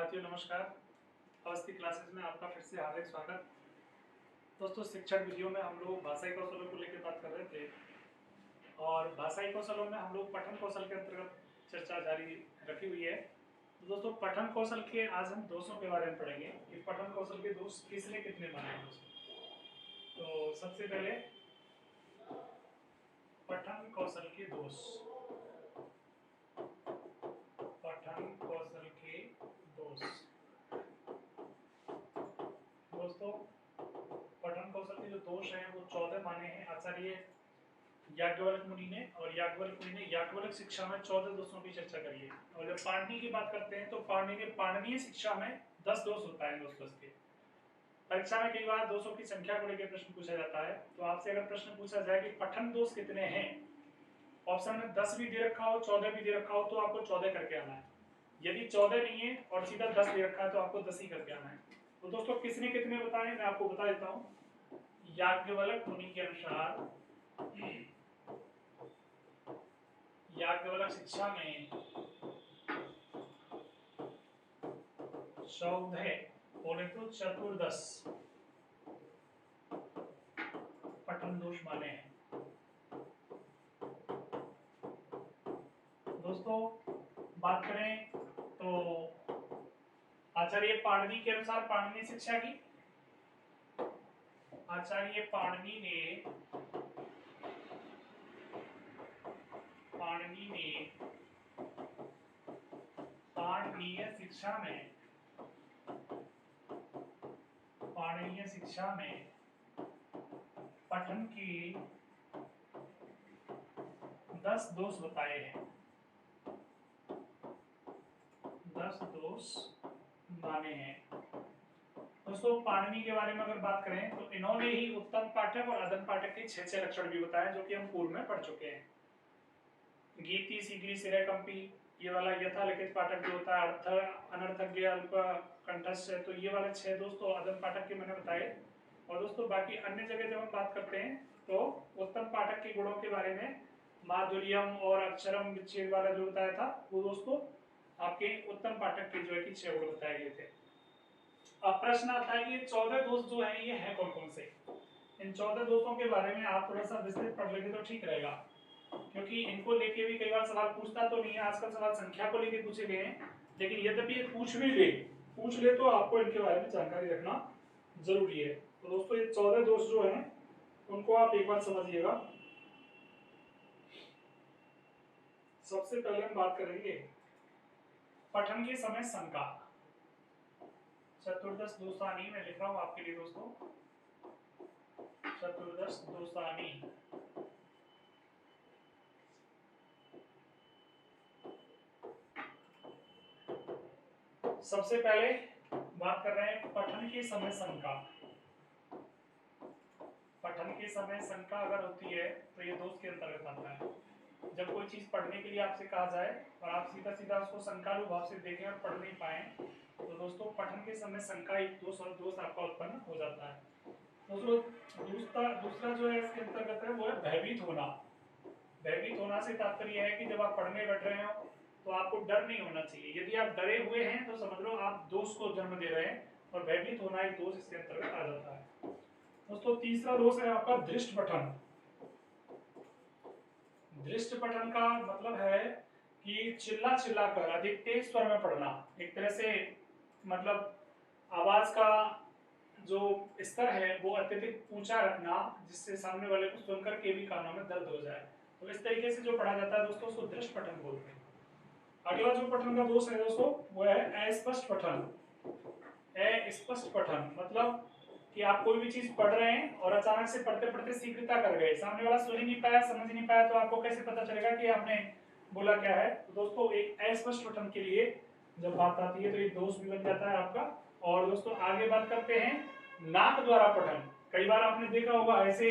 साथियों नमस्कार। अवस्थी क्लासेस में आपका फिर से हार्दिक स्वागत। दोस्तों शिक्षण वीडियो में हम लोग भाषाई कौशलों को लेकर बात कर रहे थे और भाषाई कौशलों में हम लोग पठन कौशल के अंतर्गत चर्चा जारी रखी हुई है। तो दोस्तों पठन कौशल के आज हम दोषों के बारे में पढ़ेंगे कि पठन कौशल के दोष किसने कितने माने हैं दोस्तों। तो सबसे पहले पठन कौशल के दोष। पठन कौशल के दोष दोस्तों पठन कौशल के जो दोष हैं वो 14 माने हैं आचार्य याज्ञवल्क्य मुनि ने। और याज्ञवल्क्य मुनि ने याज्ञवल्क्य शिक्षा में 14 दोषों की चर्चा करी है। और जब पाणिनि की बात करते हैं तो पाणिनीय शिक्षा में 10 दोष होता है दोस्तों। के परीक्षा में कई बार दोषों की संख्या को लेकर प्रश्न पूछा जाता है। तो आपसे अगर प्रश्न पूछा जाए कि पठन दोष कितने हैं, ऑप्शन में 10 भी दे रखा हो 14 भी दे रखा हो तो आपको 14 करके आना है। यदि 14 नहीं है और सीधा 10 दे रखा है तो आपको 10 ही करके आना है। तो दोस्तों किसने कितने बताए मैं आपको बता देता हूं। याज्ञवल्क्य मुनि के अनुसार याज्ञवल्क्य शिक्षा में 14 और तो 14 पठन दोष माने हैं। दोस्तों बात करें तो आचार्य पाणिनि के अनुसार पाणिनि शिक्षा की आचार्य पाणिनि ने पाणिनीय शिक्षा में पठन की 10 दोष बताए हैं। 10 दोष माने हैं। दोस्तों पाणिनि के बारे में अगर बात करें तो इन्होंने ही उत्तम पाठक और अदम पाठक के 6 लक्षण भी बताए जो कि हम पूर्व में पढ़ चुके हैं। गीति शीघ्री सिरे कंपी, ये वाला यथा लिखित पाठक जो होता है, अर्थ अनर्थज्ञ अल्प कंठस्थ, तो ये वाले 6 दोस्तों अदम पाठक के मैंने बताए। और दोस्तों बाकी अन्य जगह जब हम बात करते हैं तो उत्तम पाठक के गुणों के बारे में माधुर्यम और अक्षरम विच्छेद वाला जो बताया था वो दोस्तों आपके उत्तम पाठक के जो है कि 6 गुण बताए गए थे। अब प्रश्न आता है कि 14 दोष जो है ये है कौन कौन से। इन 14 दोषों के बारे में आप थोड़ा सा विस्तृत पढ़ लेंगे तो ठीक रहेगा, क्योंकि इनको लेके भी कई बार सवाल पूछता तो नहीं है। आजकल सवाल संख्या को लेके पूछे गए हैं, लेकिन यद्यपि ये पूछ ले तो आपको इनके बारे में जानकारी रखना जरूरी है। तो दोस्तों ये 14 दोष जो हैं उनको आप एक बार समझिएगा। सबसे पहले हम बात करेंगे पठन के समय शंका। चतुर्दश दोषानी मैं लिख रहा हूं आपके लिए दोस्तों, चतुर्दश दोषानी। सबसे पहले बात कर रहे हैं पठन के समय शंका। पठन के समय शंका अगर होती है तो ये दोष के अंतर्गत आता है। जब कोई चीज पढ़ने के लिए आपसे कहा जाए और आप सीधा सीधा उसको शंकालु भाव से देखें और पढ़ नहीं पाए तो दोस्तों पठन के समय शंका एक दोष और दोष आपका उत्पन्न हो जाता है। दोस्तों दूसरा जो है इसके अंतर्गत है वो है भयभीत होना। भयभीत होना से तात्पर्य है कि जब आप पढ़ने बैठ रहे हो तो आपको डर नहीं होना चाहिए। यदि आप डरे हुए हैं तो समझ लो आप दोष को जन्म दे रहे हैं, और भयभीत होना एक दोष इसके अंतर्गत आ जाता है। दोस्तों तीसरा दोष है आपका दृष्ट पठन। दृष्ट पठन का मतलब है कि चिल्ला चिल्ला कर अधिक तेज स्वर में पढ़ना, एक तरह से मतलब आवाज का जो स्तर है वो अत्यधिक ऊंचा रखना जिससे सामने वाले को सुनकर के भी कानों में दर्द हो जाए। तो इस तरीके से जो पढ़ा जाता है दोस्तों उसको दृष्ट पठन बोलते हैं। अगला जो पठन का दोष है दोस्तों वो है अस्पष्ट पठन। अस्पष्ट पठन मतलब कि आप कोई भी चीज पढ़ रहे हैं और अचानक से पढ़ते पढ़ते शीघ्रता कर गए, सामने वाला सुन ही नहीं पाया समझ नहीं पाया, तो आपको कैसे पता चलेगा कि आपने बोला क्या है। तो दोस्तों एक अस्पष्ट पठन के लिए जब बात आती है तो ये दोष भी बन जाता है आपका। और दोस्तों आगे बात करते हैं नाक द्वारा पठन। कई बार आपने देखा होगा ऐसे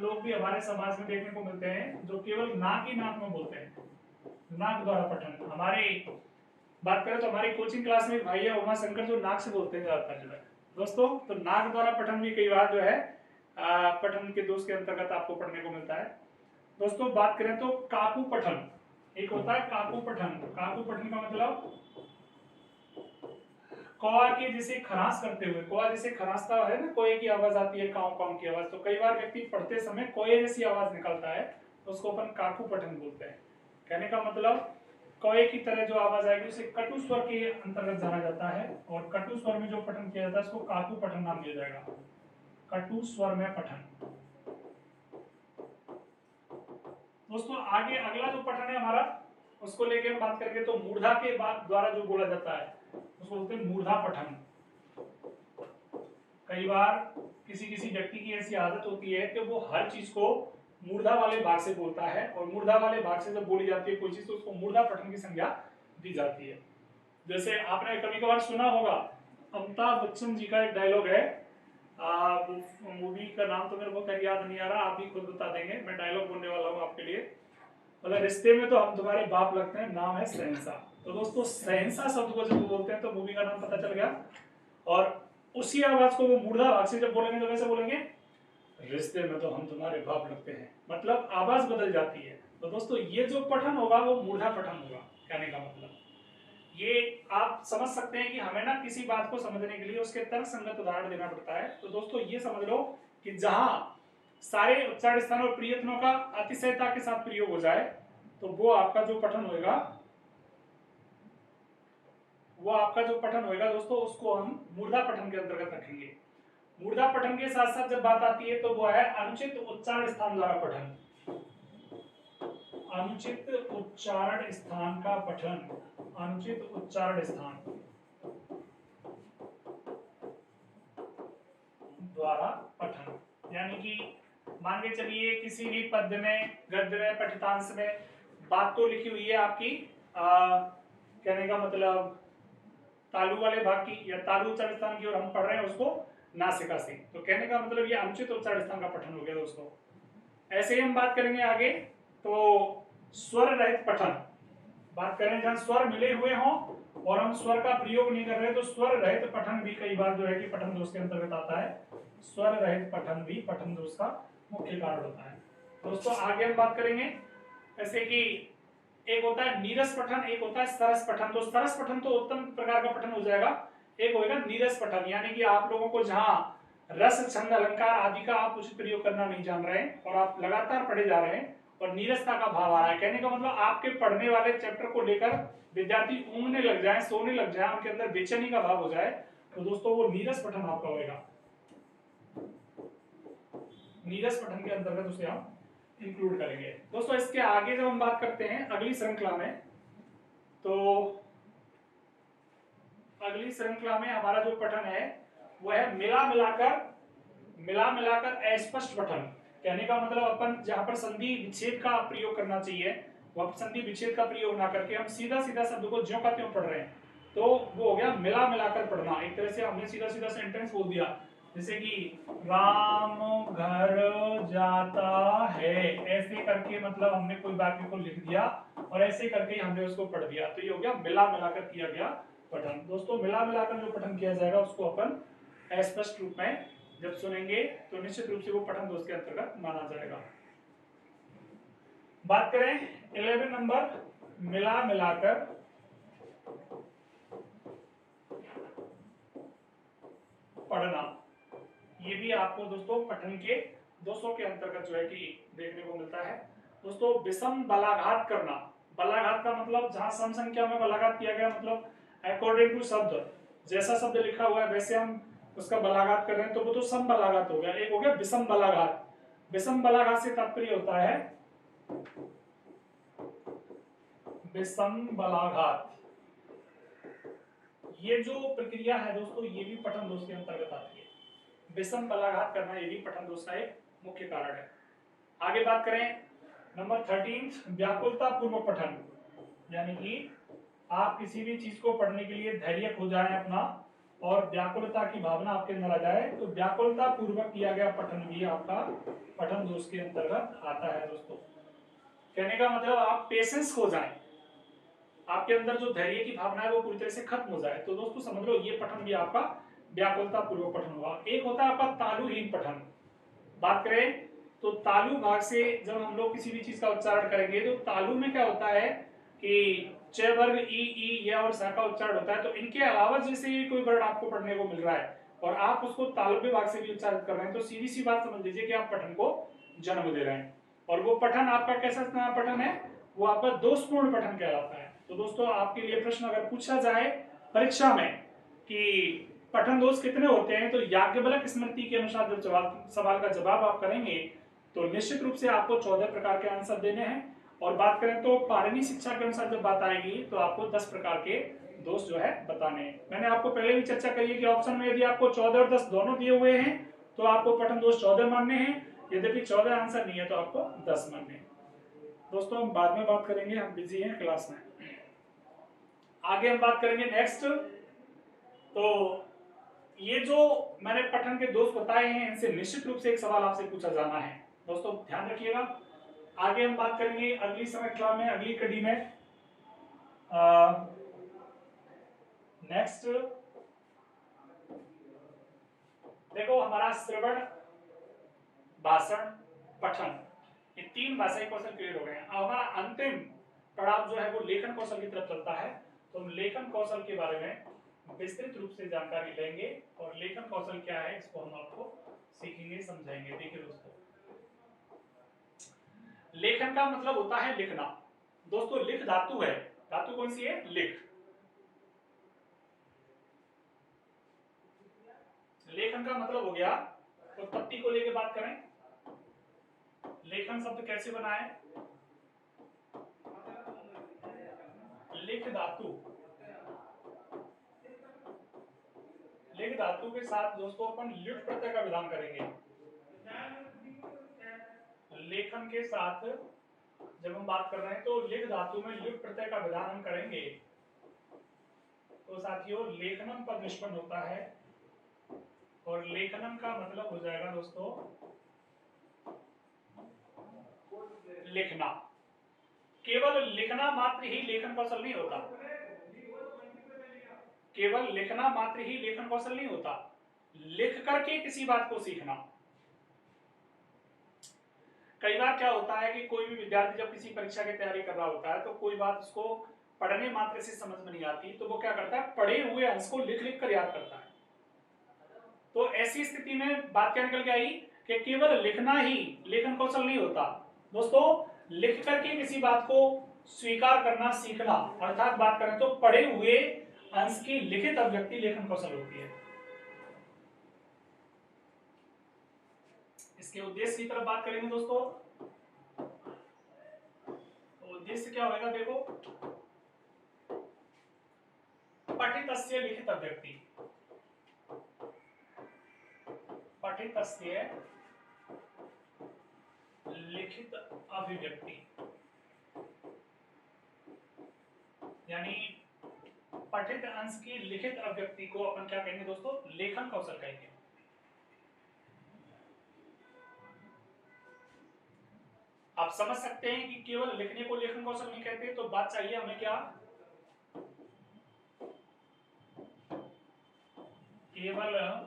लोग भी हमारे समाज में देखने को मिलते हैं जो केवल नाक ही नाक में बोलते हैं। नाक द्वारा पठन, हमारे बात करें तो हमारी कोचिंग क्लास में भाई है उमा शंकर जो नाक से बोलते हैं ज्यादातर जो है दोस्तों। तो नाक द्वारा पठन भी कई बार जो है पठन के दोष के अंतर्गत आपको पढ़ने को मिलता है। दोस्तों बात करें तो काकू पठन, एक होता है काकू पठन। काकू पठन का मतलब कौवा के जैसे खराश करते हुए, कौवा जैसे खराशता है ना, कोए की आवाज आती है, काव काव की आवाज, तो कई बार व्यक्ति पढ़ते समय कोए जैसी आवाज निकलता है तो उसको अपन काकू पठन बोलते हैं। कहने का मतलब कौए की तरह जो आवाज आएगी उसे कटु स्वर के अंतर्गत जाना जाता है, और कटु स्वर में जो पठन किया जाता है उसको काकू पठन नाम दिया जाएगा, कटु स्वर में पठन। दोस्तों आगे अगला जो पठन है हमारा, उसको लेके हम बात करेंगे, तो मूर्धा के बाद द्वारा जो बोला जाता है उसको बोलते हैं मूर्धा पठन। कई बार किसी किसी व्यक्ति की ऐसी आदत होती है कि वो हर चीज को मूर्धा वाले भाग से बोलता है, और मूर्धा वाले भाग से जब बोली जाती है कोई चीज तो उसको मूर्धा पठन की संज्ञा दी जाती है। जैसे आपने कभी कभार सुना होगा, अमिताभ बच्चन जी का एक डायलॉग है, मूवी का नाम तो मेरे को खैर याद नहीं आ रहा, आप भी खुद बता देंगे, मैं डायलॉग बोलने वाला हूँ आपके लिए। मतलब रिश्ते में तो हम तुम्हारे बाप लगते हैं, नाम है शहंशाह। तो दोस्तों शहंशाह शब्द को जब बोलते हैं तो मूवी का नाम पता चल गया, और उसी आवाज को वो मूर्धा भाग से जब बोलेंगे तो कैसे बोलेंगे, रिश्ते में तो हम तुम्हारे बाप लगते हैं, मतलब आवाज बदल जाती है। तो दोस्तों ये जो पठन होगा वो मूर्धा पठन होगा। कहने का मतलब ये आप समझ सकते हैं कि हमें ना किसी बात को समझने के लिए उसके तर्क संगत उदाहरण देना पड़ता है। तो दोस्तों ये समझ लो कि जहां सारे उच्चारण स्थान और प्रियत्नों का अतिशयता के साथ प्रयोग हो जाए तो वो आपका जो पठन होगा, दोस्तों उसको हम मूर्धा पठन के अंतर्गत रखेंगे। मूर्धा पठन के साथ साथ जब बात आती है तो वो है अनुचित उच्चारण स्थान द्वारा पठन, अनुचित उच्चारण स्थान का पठन, अनुचित उच्चारण स्थान द्वारा पठन। यानी कि मान के चलिए किसी भी पद्य में, गद्य में, पठितांश में बात तो लिखी हुई है आपकी कहने का मतलब तालु वाले भाग की, या तालु उच्चारण स्थान की, और हम पढ़ रहे हैं उसको नासिका से, तो कहने का मतलब ये अनुचित उच्चारण स्थान का पठन हो गया दोस्तों। ऐसे ही हम बात करेंगे आगे, तो स्वर रहित पठन बात करें, जहां स्वर मिले हुए हों और हम स्वर का प्रयोग नहीं कर रहे, तो स्वर रहित पठन भी कई बार जो है कि पठन दोष के अंतर्गत आता है। स्वर रहित पठन भी पठन दोष का मुख्य कारण होता है। दोस्तों आगे हम बात करेंगे, जैसे कि एक होता है नीरस पठन, एक होता है सरस पठन। तो सरस पठन तो उत्तम प्रकार का पठन हो जाएगा, एक होगा नीरस पठन, यानी कि आप लोगों को जहां रस, छंद, अलंकार आदि का आप उचित प्रयोग करना नहीं जान रहे हैं और आप लगातार पढ़े जा रहे हैं और नीरसता का भाव आ रहा है। कहने का मतलब आपके पढ़ने वाले चैप्टर को लेकर विद्यार्थी ऊँघने लग जाए, सोने लग जाए, उनके अंदर बेचैनी का भाव हो जाए, तो दोस्तों वो नीरस पठन आपका होगा। नीरस पठन के अंतर्गत उसे हम इंक्लूड करेंगे। दोस्तों इसके आगे जब हम बात करते हैं अगली श्रृंखला में, तो अगली श्रृंखला में हमारा जो पठन है वो है मिला मिलाकर अस्पष्ट पठन। कहने का मतलब अपन जहां पर संधि विच्छेद का प्रयोग करना चाहिए वह संधि विच्छेद का प्रयोग ना करके हम सीधा सीधा शब्द को ज्यों का त्यों पढ़ रहे हैं, तो वो हो गया मिला मिलाकर पढ़ना। एक तरह से हमने सीधा सीधा सेंटेंस बोल दिया, जैसे कि राम घर जाता है, ऐसे करके मतलब हमने कोई वाक्य को लिख दिया और ऐसे करके हमने उसको पढ़ दिया, तो ये हो गया मिला मिलाकर किया गया पठन। दोस्तों मिला मिलाकर जो पठन किया जाएगा उसको अपन अस्पष्ट रूप में जब सुनेंगे तो निश्चित रूप से वो पठन दोष के अंतर्गत माना जाएगा। बात करें 11 नंबर, मिला मिलाकर पढ़ना। ये भी आपको दोस्तों पठन के दोषों के अंतर्गत जो है कि देखने को मिलता है। दोस्तों विषम बलाघात करना, बलाघात का मतलब जहां सम संख्या में बलाघात किया गया, मतलब अकॉर्डिंग टू शब्द, जैसा शब्द लिखा हुआ है वैसे हम उसका बलाघात कर रहे हैं, तो वो तो सम बलाघात हो गया। एक हो गया विषम बलाघात। विषम बलाघात से तात्पर्य होता है विषम बलाघात, ये जो प्रक्रिया है दोस्तों ये भी पठन दोष के अंतर्गत आती है। विषम बलाघात करना ये भी पठन दोष का एक मुख्य कारण है। आगे बात करें नंबर 13, व्याकुलता पूर्वक पठन, यानी कि आप किसी भी चीज को पढ़ने के लिए धैर्य खो जाए अपना और व्याकुलता की भावना आपके अंदर आ जाए, तो व्याकुलता पूर्वक किया गया पठन भी आपका पठन दोष के अंतर्गत आता है। दोस्तों कहने का मतलब आप पेशेंस खो जाए, आपके अंदर जो धैर्य की भावना है वो पूरी तरह से खत्म हो जाए, तो दोस्तों समझ लो ये पठन भी आपका व्याकुलता पूर्वक पठन होगा। एक होता है आपका तालुहीन पठन। बात करें तो तालु भाग से जब हम लोग किसी भी चीज का उच्चारण करेंगे तो तालु में क्या होता है कि च वर्ग ई ई ये और स का उच्चारण होता है, तो इनके अलावा जैसे ही कोई वर्ड आपको पढ़ने को मिल रहा है और आप उसको तालव्य भाग से भी उच्चारित कर रहे हैं, तो सीधी सी बात समझ लीजिए कि आप पठन को जन्म दे रहे हैं। और वो पठन आपका कैसा पठन है, वो आपका दोषपूर्ण पठन कहलाता है। तो दोस्तों आपके लिए प्रश्न अगर पूछा जाए परीक्षा में कि पठन दोष कितने होते हैं, तो याज्ञवल्क्य स्मृति के अनुसार जब सवाल का जवाब आप करेंगे तो निश्चित रूप से आपको 14 प्रकार के आंसर देने हैं। और बात करें तो पाणिनि शिक्षा के अनुसार जब बात आएगी तो आपको 10 प्रकार के दोष जो है बताने हैं। मैंने आपको पहले भी चर्चा करी है कि ऑप्शन में यदि आपको 14 और 10 दोनों दिए हुए हैं तो आपको पठन दोष 14 मानने हैं, यद्यपि 14 आंसर नहीं है तो आपको 10 मानने हैं। दोस्तों हम बाद में बात करेंगे, हम बिजी हैं क्लास में। आगे हम बात करेंगे नेक्स्ट। तो ये जो मैंने पठन के दोष बताए हैं, इनसे निश्चित रूप से एक सवाल आपसे पूछा जाना है। दोस्तों ध्यान रखिएगा। आगे हम बात करेंगे अगली श्रृंखला में, अगली कड़ी में। नेक्स्ट देखो, हमारा श्रवण, भाषण, पठन, ये 3 भाषाई कौशल क्लियर हो गए हैं। अब हमारा अंतिम पड़ाव जो है वो लेखन कौशल की तरफ चलता है। तो हम लेखन कौशल के बारे में विस्तृत रूप से जानकारी लेंगे और लेखन कौशल क्या है इसको हम आपको सीखेंगे, समझाएंगे। देखिए दोस्तों, लेखन का मतलब होता है लिखना। दोस्तों लिख धातु है, धातु कौन सी है, लिख। लेखन का मतलब हो गया, उत्पत्ति को लेकर बात करें, लेखन शब्द कैसे बना है, लिख धातु। लिख धातु के साथ दोस्तों अपन ल्युट प्रत्यय का विधान करेंगे। लेखन के साथ जब हम बात कर रहे हैं तो लिख धातु में ल्युट प्रत्यय का विधान हम करेंगे। तो साथियों लेखनम पद निष्पन्न होता है और लेखनम का मतलब हो जाएगा दोस्तों लिखना। केवल लिखना मात्र ही लेखन कौशल नहीं होता, केवल लिखना मात्र ही लेखन कौशल नहीं होता, लिख करके किसी बात को सीखना। कई बार क्या होता है कि कोई भी विद्यार्थी जब किसी परीक्षा की तैयारी कर रहा होता है तो कोई बात उसको पढ़ने मात्र से समझ में नहीं आती, तो वो क्या करता है, पढ़े हुए अंश को लिख लिख कर याद करता है। तो ऐसी स्थिति में बात क्या निकल के आई कि केवल लिखना ही लेखन कौशल नहीं होता। दोस्तों लिख करके किसी बात को स्वीकार करना सीखना, अर्थात बात करें तो पढ़े हुए अंश की लिखित अभिव्यक्ति लेखन कौशल होती है। इसके उद्देश्य की तरफ बात करेंगे दोस्तों, तो उद्देश्य क्या होगा, देखो पठितस्य लिखित अभिव्यक्ति, पठितस्य लिखित अभिव्यक्ति, यानी पठित अंश की लिखित अभिव्यक्ति को अपन क्या कहेंगे दोस्तों, लेखन कौशल कहेंगे। आप समझ सकते हैं कि केवल लिखने को लेखन कौशल नहीं कहते, तो बात चाहिए हमें क्या, केवल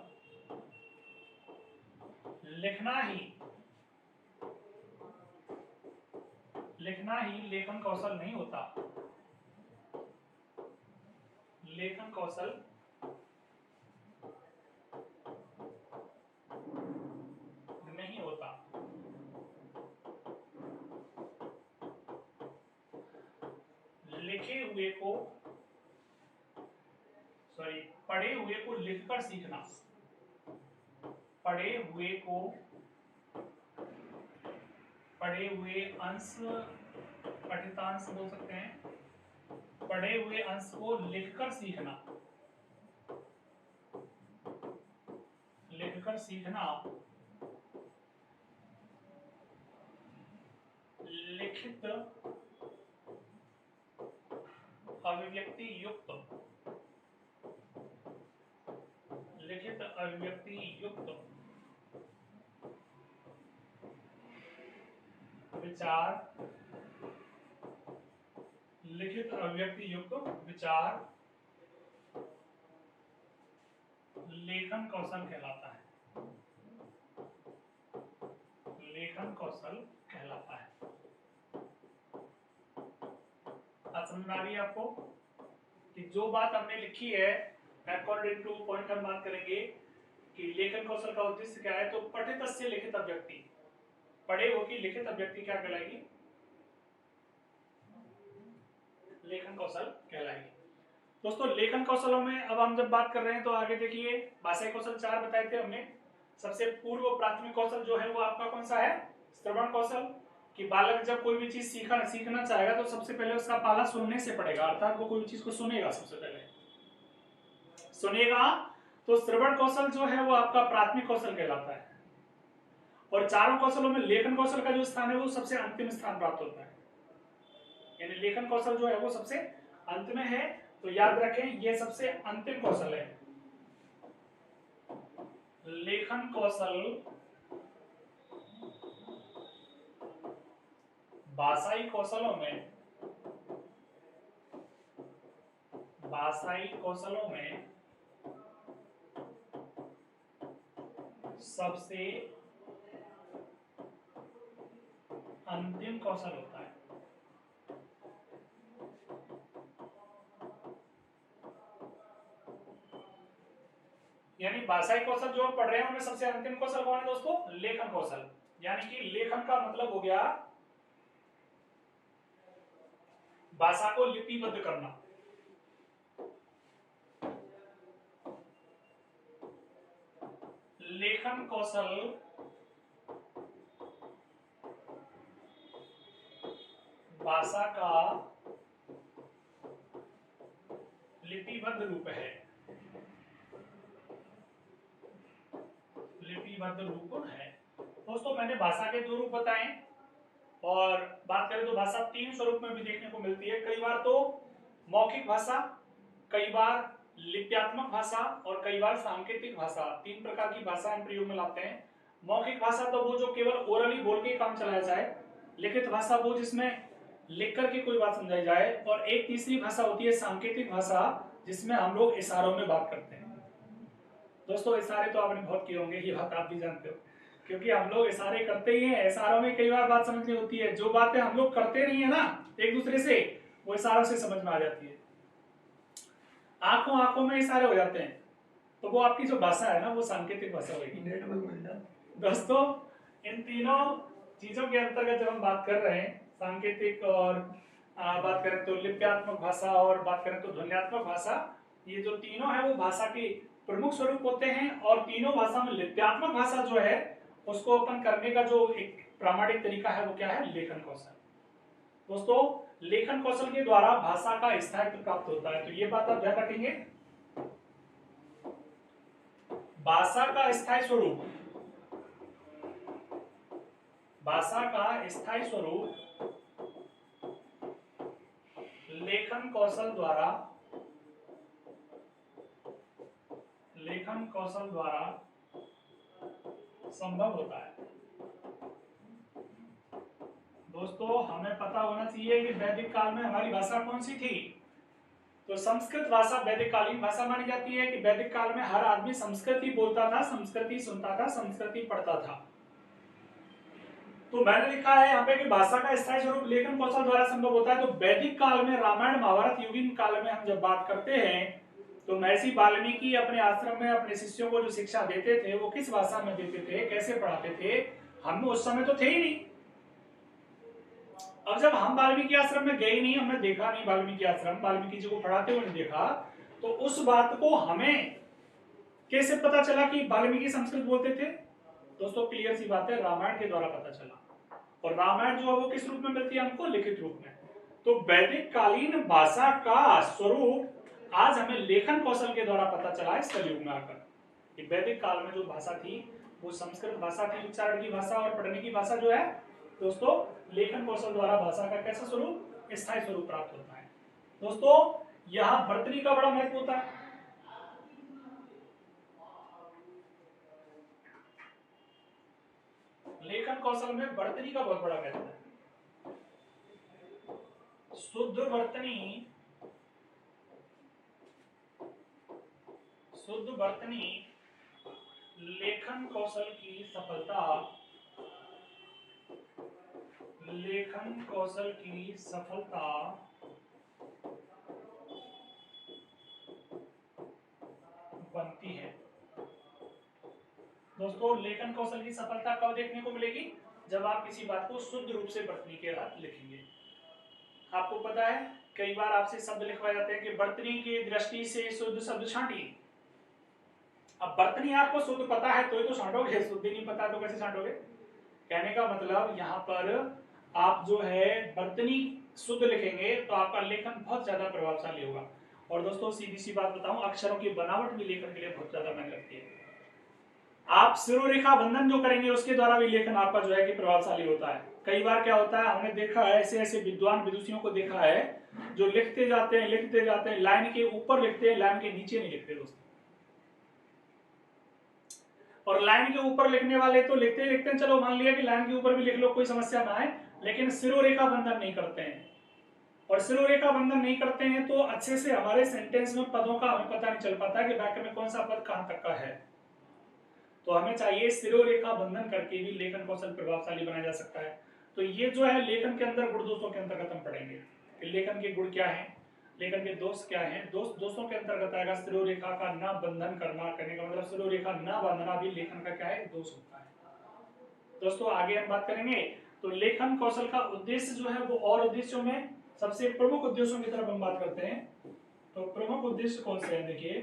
लिखना ही लेखन कौशल नहीं होता, लेखन कौशल नहीं होता। लिखे हुए को पढ़े हुए को लिखकर सीखना, पढ़े हुए अंश, पठितांश बोल सकते हैं, पढ़े हुए अंश को लिखकर सीखना, लिखकर सीखना लिखित अभिव्यक्ति युक्त, लिखित अभिव्यक्ति युक्त विचार, लिखित अभिव्यक्ति युक्त विचार लेखन कौशल कहलाता है, लेखन कौशल कहलाता है। बात समझ में आ रही है आपको कि जो बात हमने लिखी है अकॉर्डिंग टू पॉइंट हम बात करेंगे कि लेखन कौशल का उद्देश्य क्या है। तो पठितस्य लिखित अभिव्यक्ति, पढ़े हो कि लिखित अभिव्यक्ति क्या कहलाएगी, लेखन कौशल कहलाएगी। दोस्तों लेखन कौशलों में अब हम जब बात कर रहे हैं तो आगे देखिए भाषाई कौशल 4 बताए थे हमने। सबसे पूर्व प्राथमिक कौशल जो है वो आपका कौन सा है, श्रवण कौशल, कि बालक जब कोई भी चीज सीखना चाहेगा तो सबसे पहले उसका पाला सुनने से पड़ेगा, अर्थात वो कोई चीज को सुनेगा, सबसे पहले सुनेगा। तो श्रवण कौशल जो है वो आपका प्राथमिक कौशल कहलाता है। और चारों कौशलों में लेखन कौशल का जो स्थान है वो सबसे अंतिम स्थान प्राप्त होता है, यानी लेखन कौशल जो है वो सबसे अंत में है। तो याद रखें ये सबसे अंतिम कौशल है। लेखन कौशल भाषाई कौशलों में सबसे अंतिम कौशल होता है। यानी भाषाई कौशल जो हम पढ़ रहे हैं उनमें सबसे अंतिम कौशल कौन है दोस्तों, लेखन कौशल। यानी कि लेखन का मतलब हो गया भाषा को लिपिबद्ध करना। लेखन कौशल भाषा का लिपिबद्ध रूप है, लिपिबद्ध रूप है। दोस्तों मैंने भाषा के 2 रूप बताए और बात करें तो भाषा 3 स्वरूप में भी देखने को मिलती है। कई बार तो मौखिक भाषा, कई बार लिप्यात्मक भाषा और कई बार सांकेतिक भाषा, 3 प्रकार की भाषा हम प्रयोग में लाते हैं। मौखिक भाषा तो वो जो केवल ओरली बोल के काम चलाया जाए, लिखित भाषा वो जिसमें लिख करके कोई बात समझाई जाए, और एक तीसरी भाषा होती है सांकेतिक भाषा जिसमें हम लोग इशारों में बात करते हैं। दोस्तों इशारे तो आपने बहुत किए होंगे, ये बात आप भी जानते हो, क्योंकि हम लोग इशारे करते ही हैं। इशारों में कई बार बात समझनी होती है, जो बातें हम लोग करते नहीं है ना एक दूसरे से, वो इशारों से समझ में आ जाती है। आंखों में इशारे हो जाते हैं, तो वो आपकी जो भाषा है ना वो सांकेतिक भाषा होगी। दोस्तों इन तीनों चीजों के अंतर्गत जब हम बात कर रहे हैं, सांकेतिक और बात करें तो लिप्यात्मक भाषा और बात करें तो ध्वन्यात्मक भाषा, ये जो तीनों है वो भाषा के प्रमुख स्वरूप होते हैं। और तीनों भाषा में लिप्यात्मक भाषा जो है उसको अपन करने का जो एक प्रामाणिक तरीका है वो क्या है, लेखन कौशल। दोस्तों लेखन कौशल के द्वारा भाषा का स्थायित्व प्राप्त होता है, तो ये बात आप ध्यान रखेंगे। भाषा का स्थायी स्वरूप, भाषा का स्थायी स्वरूप लेखन कौशल द्वारा संभव होता है। दोस्तों हमें पता होना चाहिए कि वैदिक काल में हमारी भाषा कौन सी थी। तो संस्कृत भाषा वैदिक कालीन भाषा मानी जाती है कि वैदिक काल में हर आदमी संस्कृत ही बोलता था, संस्कृत ही सुनता था, संस्कृत ही पढ़ता था। तो मैंने लिखा है यहाँ पे कि भाषा का स्थायी स्वरूप लेखन कौशल द्वारा संभव होता है। तो वैदिक काल में, रामायण महाभारत युगीन काल में हम जब बात करते हैं तो महर्षि वाल्मीकि अपने आश्रम में अपने शिष्यों को जो शिक्षा देते थे वो किस भाषा में देते थे, कैसे पढ़ाते थे, हम उस समय तो थे ही नहीं। अब जब हम वाल्मीकि आश्रम में गए नहीं, हमने देखा नहीं वाल्मीकि आश्रम, वाल्मीकि जी को पढ़ाते हुए नहीं देखा, तो उस बात को हमें कैसे पता चला कि वाल्मीकि संस्कृत बोलते थे। दोस्तों क्लियर सी बात है, रामायण के द्वारा पता चला। और रामायण जो है वो किस रूप में मिलती है हमको, लिखित रूप में। तो वैदिक कालीन भाषा का स्वरूप आज हमें लेखन कौशल के द्वारा पता चला इस कलयुग में आकर, कि वैदिक काल में जो भाषा थी वो संस्कृत भाषा थी, उच्चारण की भाषा और पढ़ने की भाषा जो है दोस्तों लेखन कौशल द्वारा भाषा का कैसा स्वरूप, स्थायी स्वरूप प्राप्त होता है। दोस्तों यहाँ वर्तनी का बड़ा महत्व होता है। लेखन कौशल में वर्तनी का बहुत बड़ा महत्व है। शुद्ध वर्तनी लेखन कौशल की सफलता बनती है। दोस्तों लेखन कौशल की सफलता कब देखने को मिलेगी? जब आप किसी बात को शुद्ध रूप से बर्तनी के साथ लिखेंगे। आपको पता है कई बार आपसे शब्द लिखवाए जाते हैं कि बर्तनी की दृष्टि से शुद्ध शब्द छांटिए। अब बर्तनी आपको शुद्ध पता है तो ही तो छांटोगे, शुद्ध नहीं पता तो कैसे छांटोगे? कहने का मतलब यहाँ पर आप जो है बर्तनी शुद्ध लिखेंगे तो आपका लेखन बहुत ज्यादा प्रभावशाली होगा। और दोस्तों सीधी सी बात बताऊं, अक्षरों की बनावट भी लेखन के लिए बहुत ज्यादा मायने रखती है। आप शिरोरेखा बंधन जो करेंगे उसके द्वारा भी लेखन आपका जो है कि प्रभावशाली होता है। कई बार क्या होता है, हमने देखा है ऐसे ऐसे विद्वान विदुषियों को देखा है जो लिखते जाते हैं, लाइन के ऊपर लिखते हैं, लाइन के नीचे नहीं लिखते दोस्तों। और लाइन के ऊपर लिखने वाले तो लिखते हैं, चलो मान लिया कि लाइन के ऊपर भी लिख लो, कोई समस्या ना है, लेकिन शिरोरेखा बंधन नहीं करते हैं। और शिरोरेखा बंधन नहीं करते हैं तो अच्छे से हमारे सेंटेंस में पदों का हमें पता नहीं चल पाता कि वाक्य में कौन सा पद कहां तक का है। तो हमें चाहिए शिरोरेखा बंधन करके भी लेखन कौशल प्रभावशाली बनाया जा सकता है। तो ये जो है लेखन के अंदर गुण दोषों के अंतर्गत हम पढ़ेंगे कि लेखन के गुण क्या हैं, लेखन के दोष क्या हैं। दोषों के अंतर्गत आएगा शिरोरेखा का न बंधन करना, करने का मतलब शिरोरेखा न बांधना भी लेखन का क्या है, दोष होता है। दोस्तों आगे हम बात करेंगे। तो लेखन कौशल का उद्देश्य जो है वो और उद्देश्यों में सबसे प्रमुख उद्देश्यों की तरफ हम बात करते हैं। तो प्रमुख उद्देश्य कौन से हैं? देखिए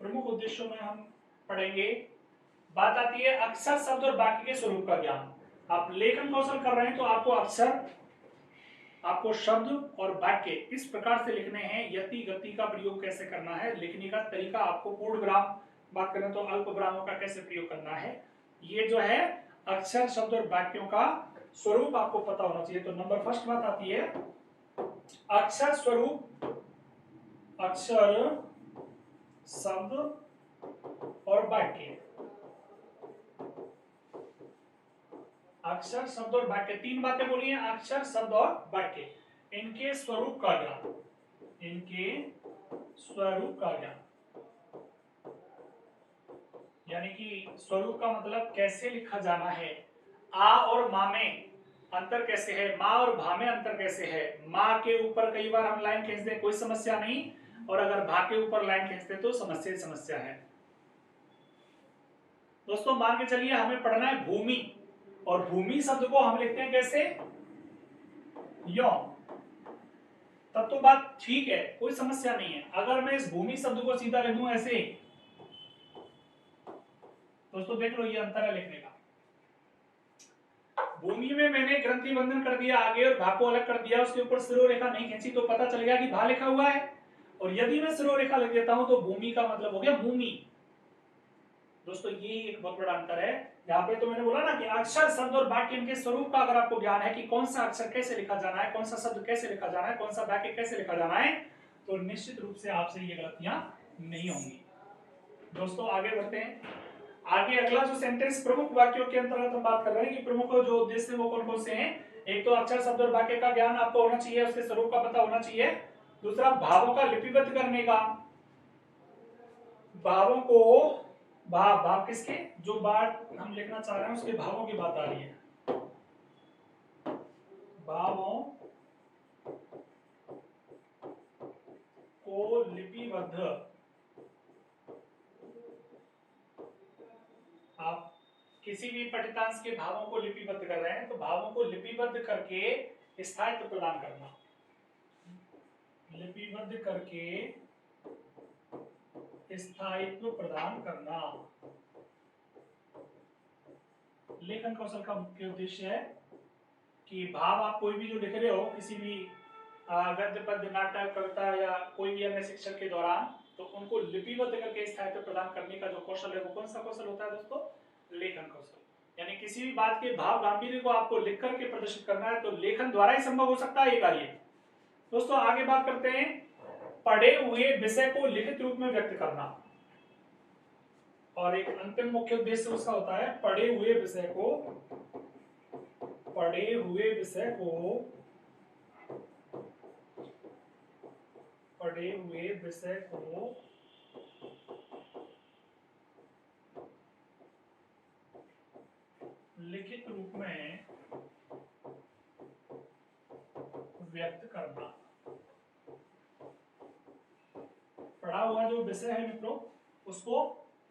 प्रमुख उद्देश्यों में हम पढ़ेंगे, बात आती है अक्षर शब्द और वाक्य के स्वरूप का ज्ञान। आप लेखन कौशल कर रहे हैं तो आपको अक्षर, आपको शब्द और वाक्य किस प्रकार से लिखने हैं, यति गति का प्रयोग कैसे करना है, लिखने का तरीका, आपको पूर्ण विराम बात करें तो अल्प विरामों का कैसे प्रयोग करना है, ये जो है अक्षर शब्द और वाक्यों का स्वरूप आपको पता होना चाहिए। तो नंबर फर्स्ट बात आती है अक्षर स्वरूप, अक्षर शब्द और वाक्य। अक्षर शब्द और वाक्य, तीन बातें बोली हैं, अक्षर शब्द और वाक्य, इनके स्वरूप का ज्ञान, इनके स्वरूप का ज्ञान। यानी कि स्वरूप का मतलब कैसे लिखा जाना है, आ और माँ में अंतर कैसे है, माँ और भा में अंतर कैसे है। माँ के ऊपर कई बार हम लाइन खींच दें कोई समस्या नहीं, और अगर भा के ऊपर लाइन खींचते तो समस्या है। दोस्तों मान के चलिए हमें पढ़ना है भूमि, और भूमि शब्द को हम लिखते हैं कैसे, यो, तब तो बात ठीक है, कोई समस्या नहीं है। अगर मैं इस भूमि शब्द को सीधा लिख दूं ऐसे, दोस्तों देख लो ये अंतर है लिखने का। भूमि में मैंने ग्रंथि बंधन कर दिया आगे और भा को अलग कर दिया, उसके ऊपर शिरोरेखा नहीं खींची तो पता चल गया कि भा लिखा हुआ है। और यदि मैं शिरोरेखा लिख देता हूं तो भूमि का मतलब हो गया भूमि। दोस्तों ये एक बहुत बड़ा अंतर है। यहाँ पे तो मैंने बोला ना कि अक्षर शब्द और वाक्य इनके स्वरूप का अगर आपको ज्ञान है कि कौन सा अक्षर कैसे लिखा जाना है, कौन सा शब्द कैसे लिखा जाना है, कौन सा वाक्य कैसे लिखा जाना है, तो निश्चित रूप से आपसे ये गलतियां नहीं होंगी। दोस्तों आगे बढ़ते हैं। आगे अगला जो सेंटेंस प्रमुख वाक्यों के अंतर्गत हम बात कर रहे हैं कि प्रमुख जो उद्देश्य वो कौन कौन से हैं। एक तो अक्षर शब्द और वाक्य का ज्ञान आपको होना चाहिए, उसके स्वरूप का पता होना चाहिए। दूसरा भावों का लिपिबद्ध करने का, भावों को, भाव किसके, जो बात हम लिखना चाह रहे हैं उसके भावों की बात आ रही है, भावों को लिपिबद्ध, आप किसी भी पठितांश के भावों को लिपिबद्ध कर रहे हैं तो भावों को लिपिबद्ध करके स्थायित्व प्रदान करना, लिपिबद्ध करके स्थायित्व प्रदान करना लेखन कौशल का मुख्य उद्देश्य है। कि भाव आप कोई भी जो लिख रहे हो किसी भी गद्य पद्य नाटक कविता या कोई भी अन्य शिक्षण के दौरान, तो उनको लिपिबद्ध करके स्थायित्व प्रदान करने का जो कौशल है वो कौन सा कौशल होता है दोस्तों, लेखन कौशल। यानी किसी भी बात के भाव गांभीर्य को आपको लिख करके प्रदर्शित करना है तो लेखन द्वारा ही संभव हो सकता है ये कार्य। दोस्तों आगे बात करते हैं पढ़े हुए विषय को लिखित रूप में व्यक्त करना, और एक अंतिम मुख्य उद्देश्य उसका होता है पढ़े हुए विषय को, पढ़े हुए विषय को, पढ़े हुए विषय को लिखित रूप में व्यक्त करना, पढ़ा हुआ जो विषय है मित्रों उसको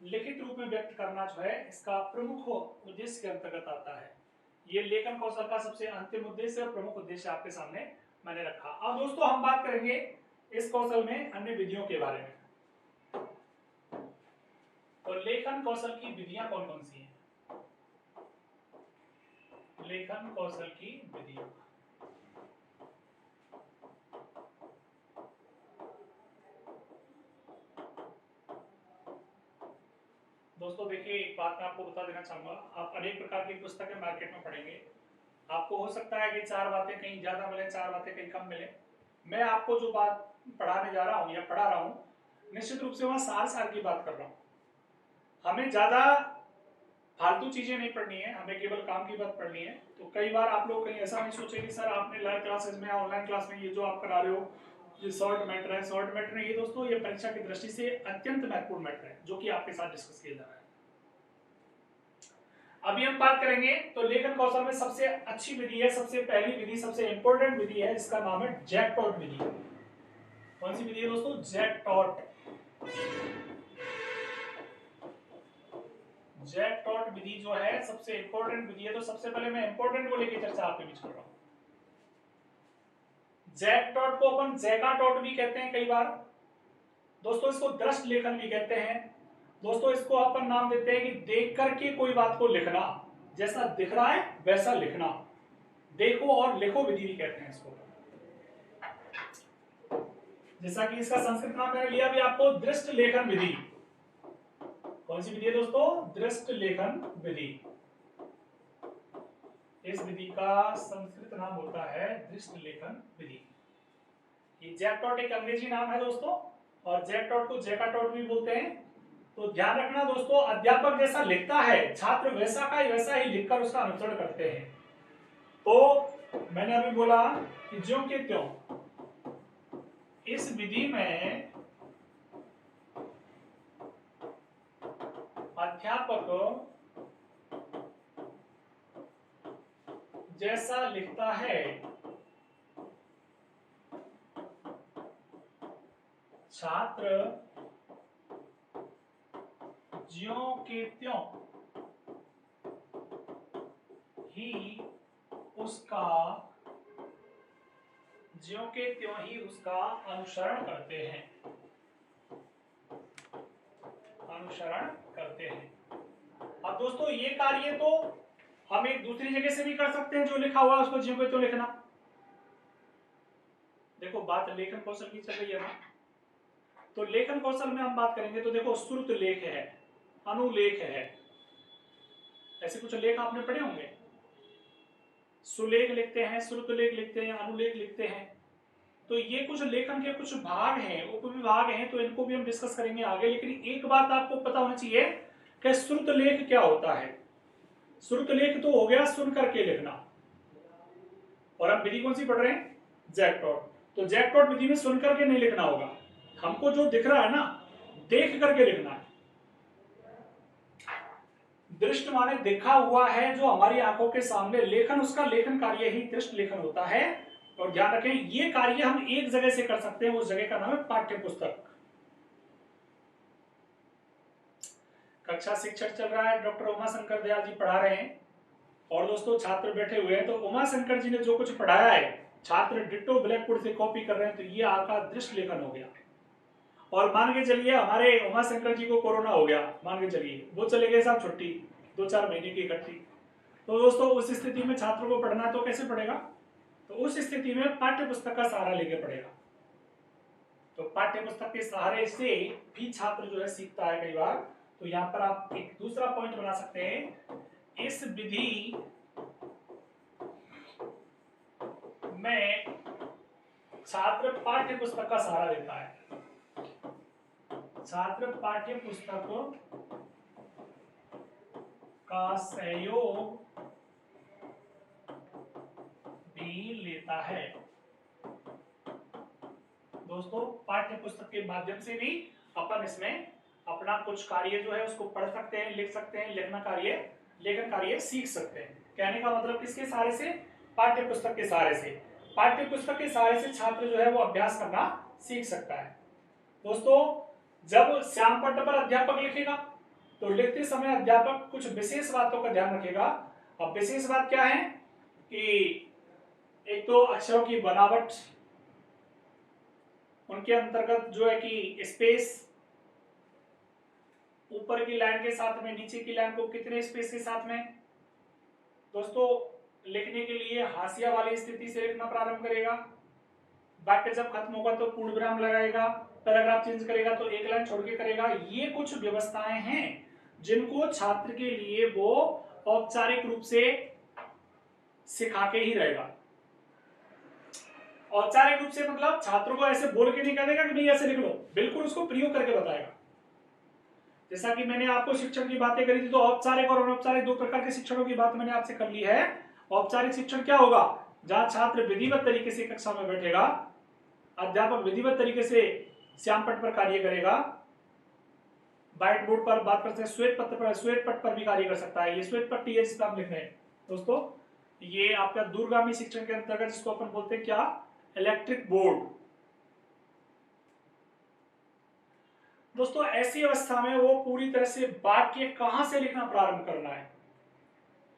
लिखित रूप में व्यक्त करना जो है इसका प्रमुख उद्देश्य के अंतर्गत आता है। ये लेखन कौशल का सबसे अंतिम उद्देश्य और प्रमुख उद्देश्य आपके सामने मैंने रखा। अब दोस्तों हम बात करेंगे इस कौशल में अन्य विधियों के बारे में। तो लेखन कौशल की विधियां कौन कौन सी हैं? लेखन कौशल की विधियां, दोस्तों देखिए एक बात मैं आपको बता देना चाहूंगा, आप अनेक प्रकार की पुस्तकें मार्केट में पढ़ेंगे, आपको हो सकता है कि 4 बातें कहीं ज्यादा मिले, 4 बातें कहीं कम मिले। मैं आपको जो बात पढ़ाने जा रहा हूं या पढ़ा रहा हूं निश्चित रूप से वहां सार की बात कर रहा हूं। हमें ज्यादा फालतू चीजें नहीं पढ़नी है, हमें केवल काम की बात पढ़नी है। तो कई बार आप लोग कहीं ऐसा नहीं सोचे कि सर आपने लाइव क्लासेस में ऑनलाइन क्लास में ये जो आप करा रहे हो ये शॉर्ट मैटर है। शॉर्ट मैटर नहीं है दोस्तों, ये परीक्षा की दृष्टि से अत्यंत महत्वपूर्ण मैटर है जो कि आपके साथ डिस्कस किया जा रहा है। अभी हम बात करेंगे तो लेखन कौशल में सबसे अच्छी विधि है, सबसे पहली विधि, सबसे इंपॉर्टेंट विधि है, इसका नाम है जैकटॉट विधि। कौन सी विधि है दोस्तों? जैकटॉट। जैकटॉट विधि जो है सबसे इंपॉर्टेंट विधि है। तो सबसे पहले मैं इंपॉर्टेंट को लेकर चर्चा आपके बीच कर रहा हूं। जैकटॉट को अपन जैकाटॉट भी कहते हैं कई बार दोस्तों, इसको दृष्ट लेखन भी कहते हैं दोस्तों। इसको अपन नाम देते हैं कि देख करके कोई बात को लिखना, जैसा दिख रहा है वैसा लिखना, देखो और लिखो विधि भी कहते हैं इसको। जैसा कि इसका संस्कृत नाम मैंने लिया भी आपको, दृष्ट लेखन विधि। कौन सी विधि है दोस्तों? दृष्ट लेखन विधि। इस विधि का संस्कृत नाम होता है दृष्ट लेखन विधि। ये जैकटॉट एक अंग्रेजी नाम है दोस्तों, और जैकटॉट को जैकाटॉट भी बोलते हैं। तो ध्यान रखना दोस्तों, अध्यापक जैसा लिखता है छात्र वैसा का वैसा ही लिखकर उसका अनुसरण करते हैं। तो मैंने अभी बोला कि ज्यों के त्यों इस विधि में अध्यापक जैसा लिखता है छात्र ज्यों के त्यों ही उसका ज्यों के त्यों ही उसका अनुसरण करते हैं, अनुसरण करते हैं। अब दोस्तों ये कार्य तो हम एक दूसरी जगह से भी कर सकते हैं, जो लिखा हुआ है उसको ज्यों के त्यों लिखना। देखो बात लेखन कौशल की चल रही है ना, तो लेखन कौशल में हम बात करेंगे तो देखो श्रुत लेख है, अनुलेख है, ऐसे कुछ लेख आपने पढ़े होंगे। सुलेख लिखते हैं, श्रुत लेख लिखते हैं, अनुलेख लिखते हैं। तो ये कुछ लेखन के कुछ भाग हैं, उपविभाग हैं, तो इनको भी हम डिस्कस करेंगे आगे। लेकिन एक बात आपको पता होना चाहिए कि श्रुत लेख क्या होता है। श्रुत लेख तो हो गया सुन करके लिखना, और हम विधि कौन सी पढ़ रहे हैं? जैकटॉट। तो जैकटॉट विधि में सुन करके नहीं लिखना होगा, हमको जो दिख रहा है ना देख करके लिखना है। दृष्ट माने देखा हुआ है जो हमारी आंखों के सामने, लेखन उसका लेखन कार्य ही दृष्ट लेखन होता है। और ध्यान रखें ये कार्य हम एक जगह से कर सकते हैं, उस जगह का नाम है पाठ्य पुस्तक। कक्षा शिक्षक चल रहा है, डॉक्टर उमाशंकर दयाल जी पढ़ा रहे हैं, और दोस्तों छात्र बैठे हुए हैं। तो उमाशंकर जी ने जो कुछ पढ़ाया है छात्र डिट्टो ब्लैक बोर्ड से कॉपी कर रहे हैं, तो ये आपका दृष्ट लेखन हो गया। और मान के चलिए हमारे उमाशंकर जी को कोरोना हो गया, मान के चलिए वो चले गए साहब छुट्टी 2-4 महीने की इकट्ठी। तो दोस्तों उस स्थिति में छात्र को पढ़ना तो कैसे पढ़ेगा? तो उस स्थिति में पाठ्य पुस्तक का सहारा लेके पढ़ेगा। तो पाठ्य पुस्तक के सहारे से भी छात्र जो है सीखता है कई बार। तो यहाँ पर आप एक दूसरा पॉइंट बना सकते हैं, इस विधि में छात्र पाठ्य पुस्तक का सहारा लेता है, छात्र पाठ्य पुस्तक का सहयोग भी लेता है। दोस्तों पाठ्य पुस्तक के माध्यम से भी अपन इसमें अपना कुछ कार्य जो है उसको पढ़ सकते हैं, लिख सकते हैं, लेखन कार्य सीख सकते हैं। कहने का मतलब किसके सहारे से? पाठ्य पुस्तक के सहारे से। पाठ्य पुस्तक के सहारे से छात्र जो है वो अभ्यास करना सीख सकता है। दोस्तों जब श्याम पट्ट पर अध्यापक लिखेगा तो लिखते समय अध्यापक कुछ विशेष बातों का ध्यान रखेगा। अब विशेष बात क्या है कि एक तो अक्षरों की बनावट, उनके अंतर्गत जो है कि स्पेस, ऊपर की लाइन के साथ में नीचे की लाइन को कितने स्पेस के साथ में दोस्तों लिखने के लिए हाशिया वाली स्थिति से लिखना प्रारंभ करेगा। वाक्य जब खत्म होगा तो पूर्ण विराम लगाएगा, पैराग्राफ चेंज करेगा तो एक लाइन छोड़ के करेगा। ये कुछ व्यवस्थाएं हैं जिनको छात्र के लिए वो औपचारिक रूप से सिखा के ही रहेगा। औपचारिक रूप से मतलब छात्रों को ऐसे बोल के नहीं कह देगा कि नहीं ऐसे लिख लो, बिल्कुल उसको प्रयोग करके बताएगा। जैसा कि मैंने आपको शिक्षण की बातें करी थी, तो औपचारिक और अनौपचारिक दो प्रकार के शिक्षणों की बात मैंने आपसे कर ली है। औपचारिक शिक्षण क्या होगा? जहां छात्र विधिवत तरीके से कक्षा में बैठेगा, अध्यापक विधिवत तरीके से श्याम पट्ट पर कार्य करेगा, व्हाइट बोर्ड पर बात करते हैं, श्वेत पट्ट पर भी कार्य कर सकता है। ये श्वेत पट्ट ये जिसपे आप लिख रहे हैं दोस्तों, ये आपका दूरगामी शिक्षण के अंतर्गत जिसको अपन बोलते हैं क्या, इलेक्ट्रिक बोर्ड। दोस्तों ऐसी अवस्था में वो पूरी तरह से वाक्य कहां से लिखना प्रारंभ करना है।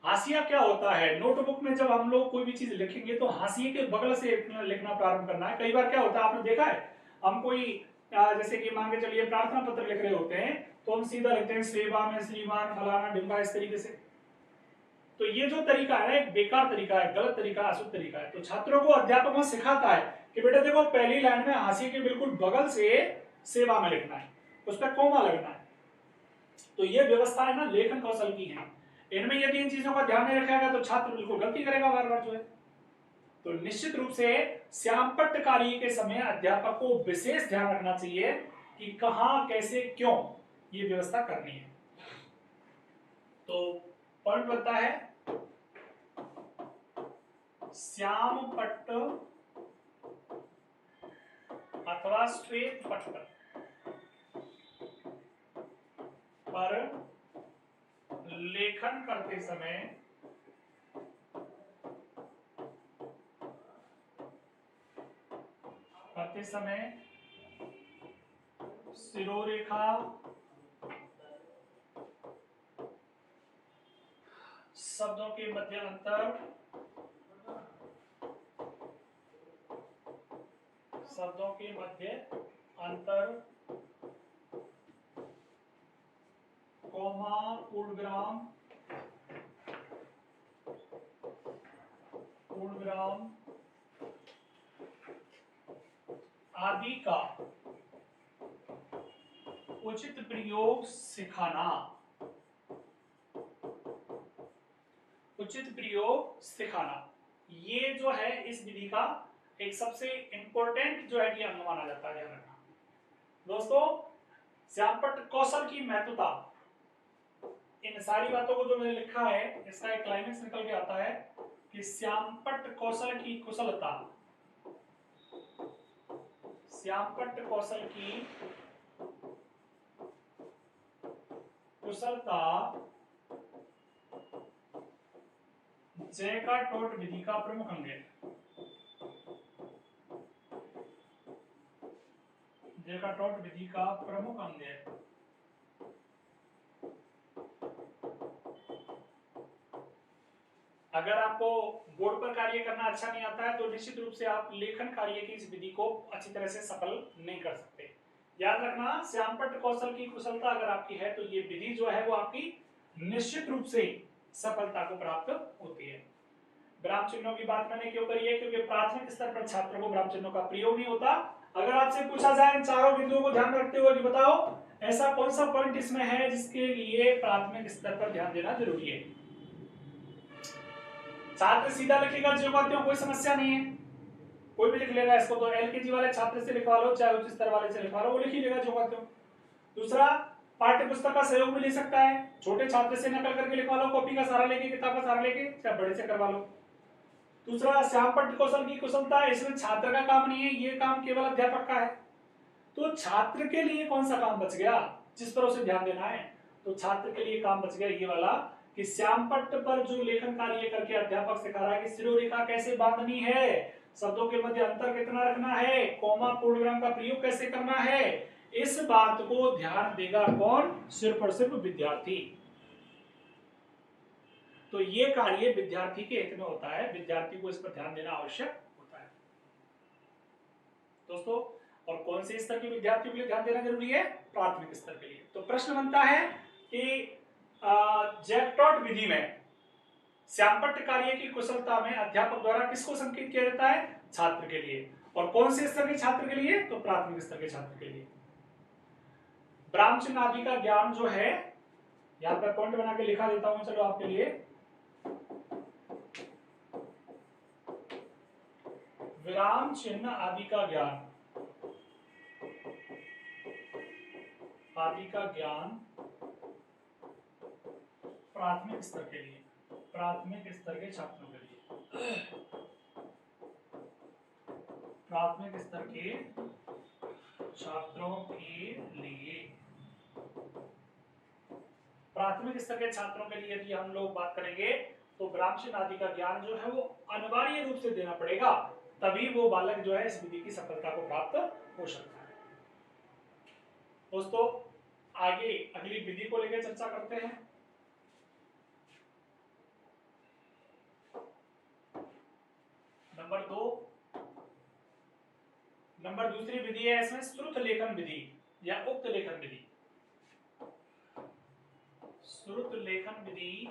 हाशिया क्या होता है, नोटबुक में जब हम लोग कोई भी चीज लिखेंगे तो हाशिए के बगल से लिखना प्रारंभ करना है। कई बार क्या होता है आपने देखा है, हम कोई जैसे कि मान के चलिए प्रार्थना पत्र लिख रहे होते हैं तो हम सीधा लिखते हैं सेवा में श्रीमान फलाना डिम्बा, इस तरीके से। तो ये जो तरीका है एक बेकार तरीका है, गलत तरीका है, अशुद्ध तरीका है। तो छात्रों को अध्यापकों सिखाता है कि बेटा देखो पहली लाइन में हाशिए के बिल्कुल बगल से सेवा में लिखना है, उस पर कोमा लगना है। तो ये व्यवस्था है ना लेखन कौशल की है। इनमें यदि इन चीजों का ध्यान नहीं रखेगा तो छात्र बिल्कुल गलती करेगा बार बार जो है। तो निश्चित रूप से श्याम पट्ट कार्य के समय अध्यापक को विशेष ध्यान रखना चाहिए कि कहां कैसे क्यों ये व्यवस्था करनी है। तो पॉइंट बनता है श्याम पट्ट अथवा श्वेत पट्ट पर लेखन करते समय शिरोरेखा, शब्दों के मध्य अंतर, कोमा, पूर्णविराम आदि का उचित प्रयोग सिखाना, ये जो है इस विधि का एक सबसे इंपॉर्टेंट जो है कि अंग माना जाता है। ध्यान रखना दोस्तों, श्याम पट्ट कौशल की महत्वता, इन सारी बातों को जो मैंने लिखा है इसका एक क्लाइमेक्स निकल के आता है कि श्याम पट्ट कौशल की कुशलता, जैकार्ट विधि का प्रमुख अंग है। जैकार्ट विधि का प्रमुख अंग है। अगर आपको बोर्ड पर कार्य करना अच्छा नहीं आता है तो निश्चित रूप से आप लेखन कार्य की इस विधि को अच्छी तरह से सफल नहीं कर सकते। याद रखना, श्याम पट्ट कौशल की कुशलता अगर आपकी है तो ये विधि जो है वो आपकी निश्चित रूप से सफलता को प्राप्त होती है। विराम चिन्हों की बात मैंने क्यों करी है, क्योंकि प्राथमिक स्तर पर छात्रों को विराम चिन्हों का प्रयोग नहीं होता। अगर आपसे पूछा जाए इन चारों बिंदुओं को ध्यान रखते हुए कि बताओ ऐसा कौन सा पॉइंट इसमें है जिसके लिए प्राथमिक स्तर पर ध्यान देना जरूरी है। छात्र सीधा लिखेगा ज्यों कोई समस्या नहीं है, कोई भी लिख लेगा इसको। तो एलकेजी वाले छात्र से लिखवा लो चाहे उच्च स्तर वाले से लिखवा लो, वो लिख ही लेगा ज्यों। दूसरा, पाठ्य पुस्तक का सहयोग भी ले सकता है, छोटे छात्र से नकल करके लिखवा लो, कॉपी का सहारा लेके, किताब का सहारा लेके, चाहे बड़े से करवा लो। दूसरा, श्याम पट्ट कौशल की कुशलता, इसमें छात्र का काम नहीं है, ये काम केवल अध्यापक का है। तो छात्र के लिए कौन सा काम बच गया जिस पर उसे ध्यान देना है? तो छात्र के लिए काम बच गया ये वाला कि श्याम पट्ट पर जो लेखन कार्य करके अध्यापक सिखा रहा है कि शिरोरेखा कैसे बांधनी है, शब्दों के मध्य अंतर कितना रखना है, कोमा पूर्णविराम का प्रयोग कैसे करना है, इस बात को ध्यान देगा कौन? सिर्फ और सिर्फ विद्यार्थी। तो ये कार्य विद्यार्थी के हित में होता है, विद्यार्थी को इस पर ध्यान देना आवश्यक होता है दोस्तों। और कौन से स्तर के विद्यार्थियों के लिए ध्यान देना जरूरी है? प्राथमिक स्तर के लिए। तो प्रश्न बनता है कि जैकटॉट विधि में श्यामपट्ट कार्य की कुशलता में अध्यापक द्वारा किसको संकेत किया जाता है? छात्र के लिए। और कौन से स्तर के छात्र के लिए? तो प्राथमिक स्तर के छात्र के लिए। ब्राह्मचिन्ह आदि का ज्ञान जो है, यहां पर पॉइंट बना के लिखा देता हूं चलो आपके लिए। विराम चिन्ह आदि का ज्ञान, आदि का ज्ञान प्राथमिक स्तर के लिए, प्राथमिक स्तर के छात्रों के लिए, प्राथमिक स्तर के छात्रों के लिए, प्राथमिक स्तर के छात्रों के लिए यदि हम लोग बात करेंगे तो ब्राह्मचिन्ह आदि का ज्ञान जो है वो अनिवार्य रूप से देना पड़ेगा, तभी वो बालक जो है इस विधि की सफलता को प्राप्त हो सकता है। दोस्तों आगे अगली विधि को लेकर चर्चा करते हैं। नंबर दूसरी विधि है इसमें श्रुत लेखन विधि या उक्त लेखन विधि। श्रुत लेखन विधि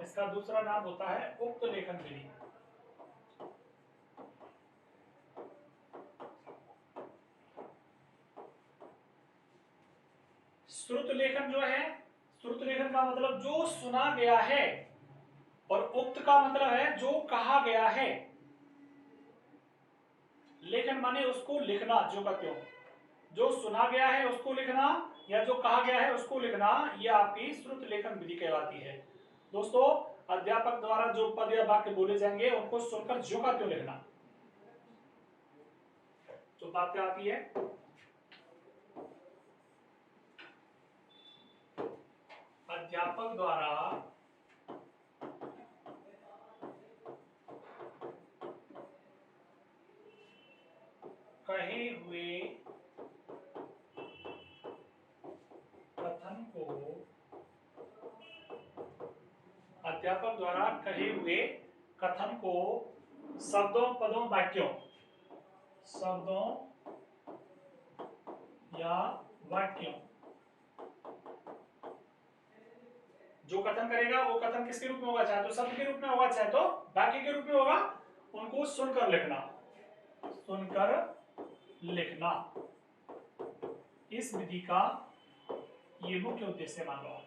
इसका दूसरा नाम होता है उक्त लेखन विधि। श्रुत लेखन जो है, श्रुत लेखन का मतलब जो सुना गया है, और उक्त का मतलब है जो कहा गया है। लेखन माने उसको लिखना, जो का त्यों, जो सुना गया है उसको लिखना या जो कहा गया है उसको लिखना, यह आपकी श्रुत लेखन विधि कहलाती है। दोस्तों अध्यापक द्वारा जो पद या वाक्य बोले जाएंगे उनको सुनकर जो का त्यों लिखना। तो बात क्या आती है? अध्यापक द्वारा कहे हुए कथन को, अध्यापक द्वारा कहे हुए कथन को शब्दों, पदों, वाक्यों, शब्दों या वाक्यों, जो कथन करेगा वो कथन किसके रूप में होगा? चाहे तो शब्द के रूप में होगा, चाहे तो वाक्य के रूप में होगा। उनको सुनकर लिखना, सुनकर लिखना, इस विधि का ये मुख्य उद्देश्य मान लो।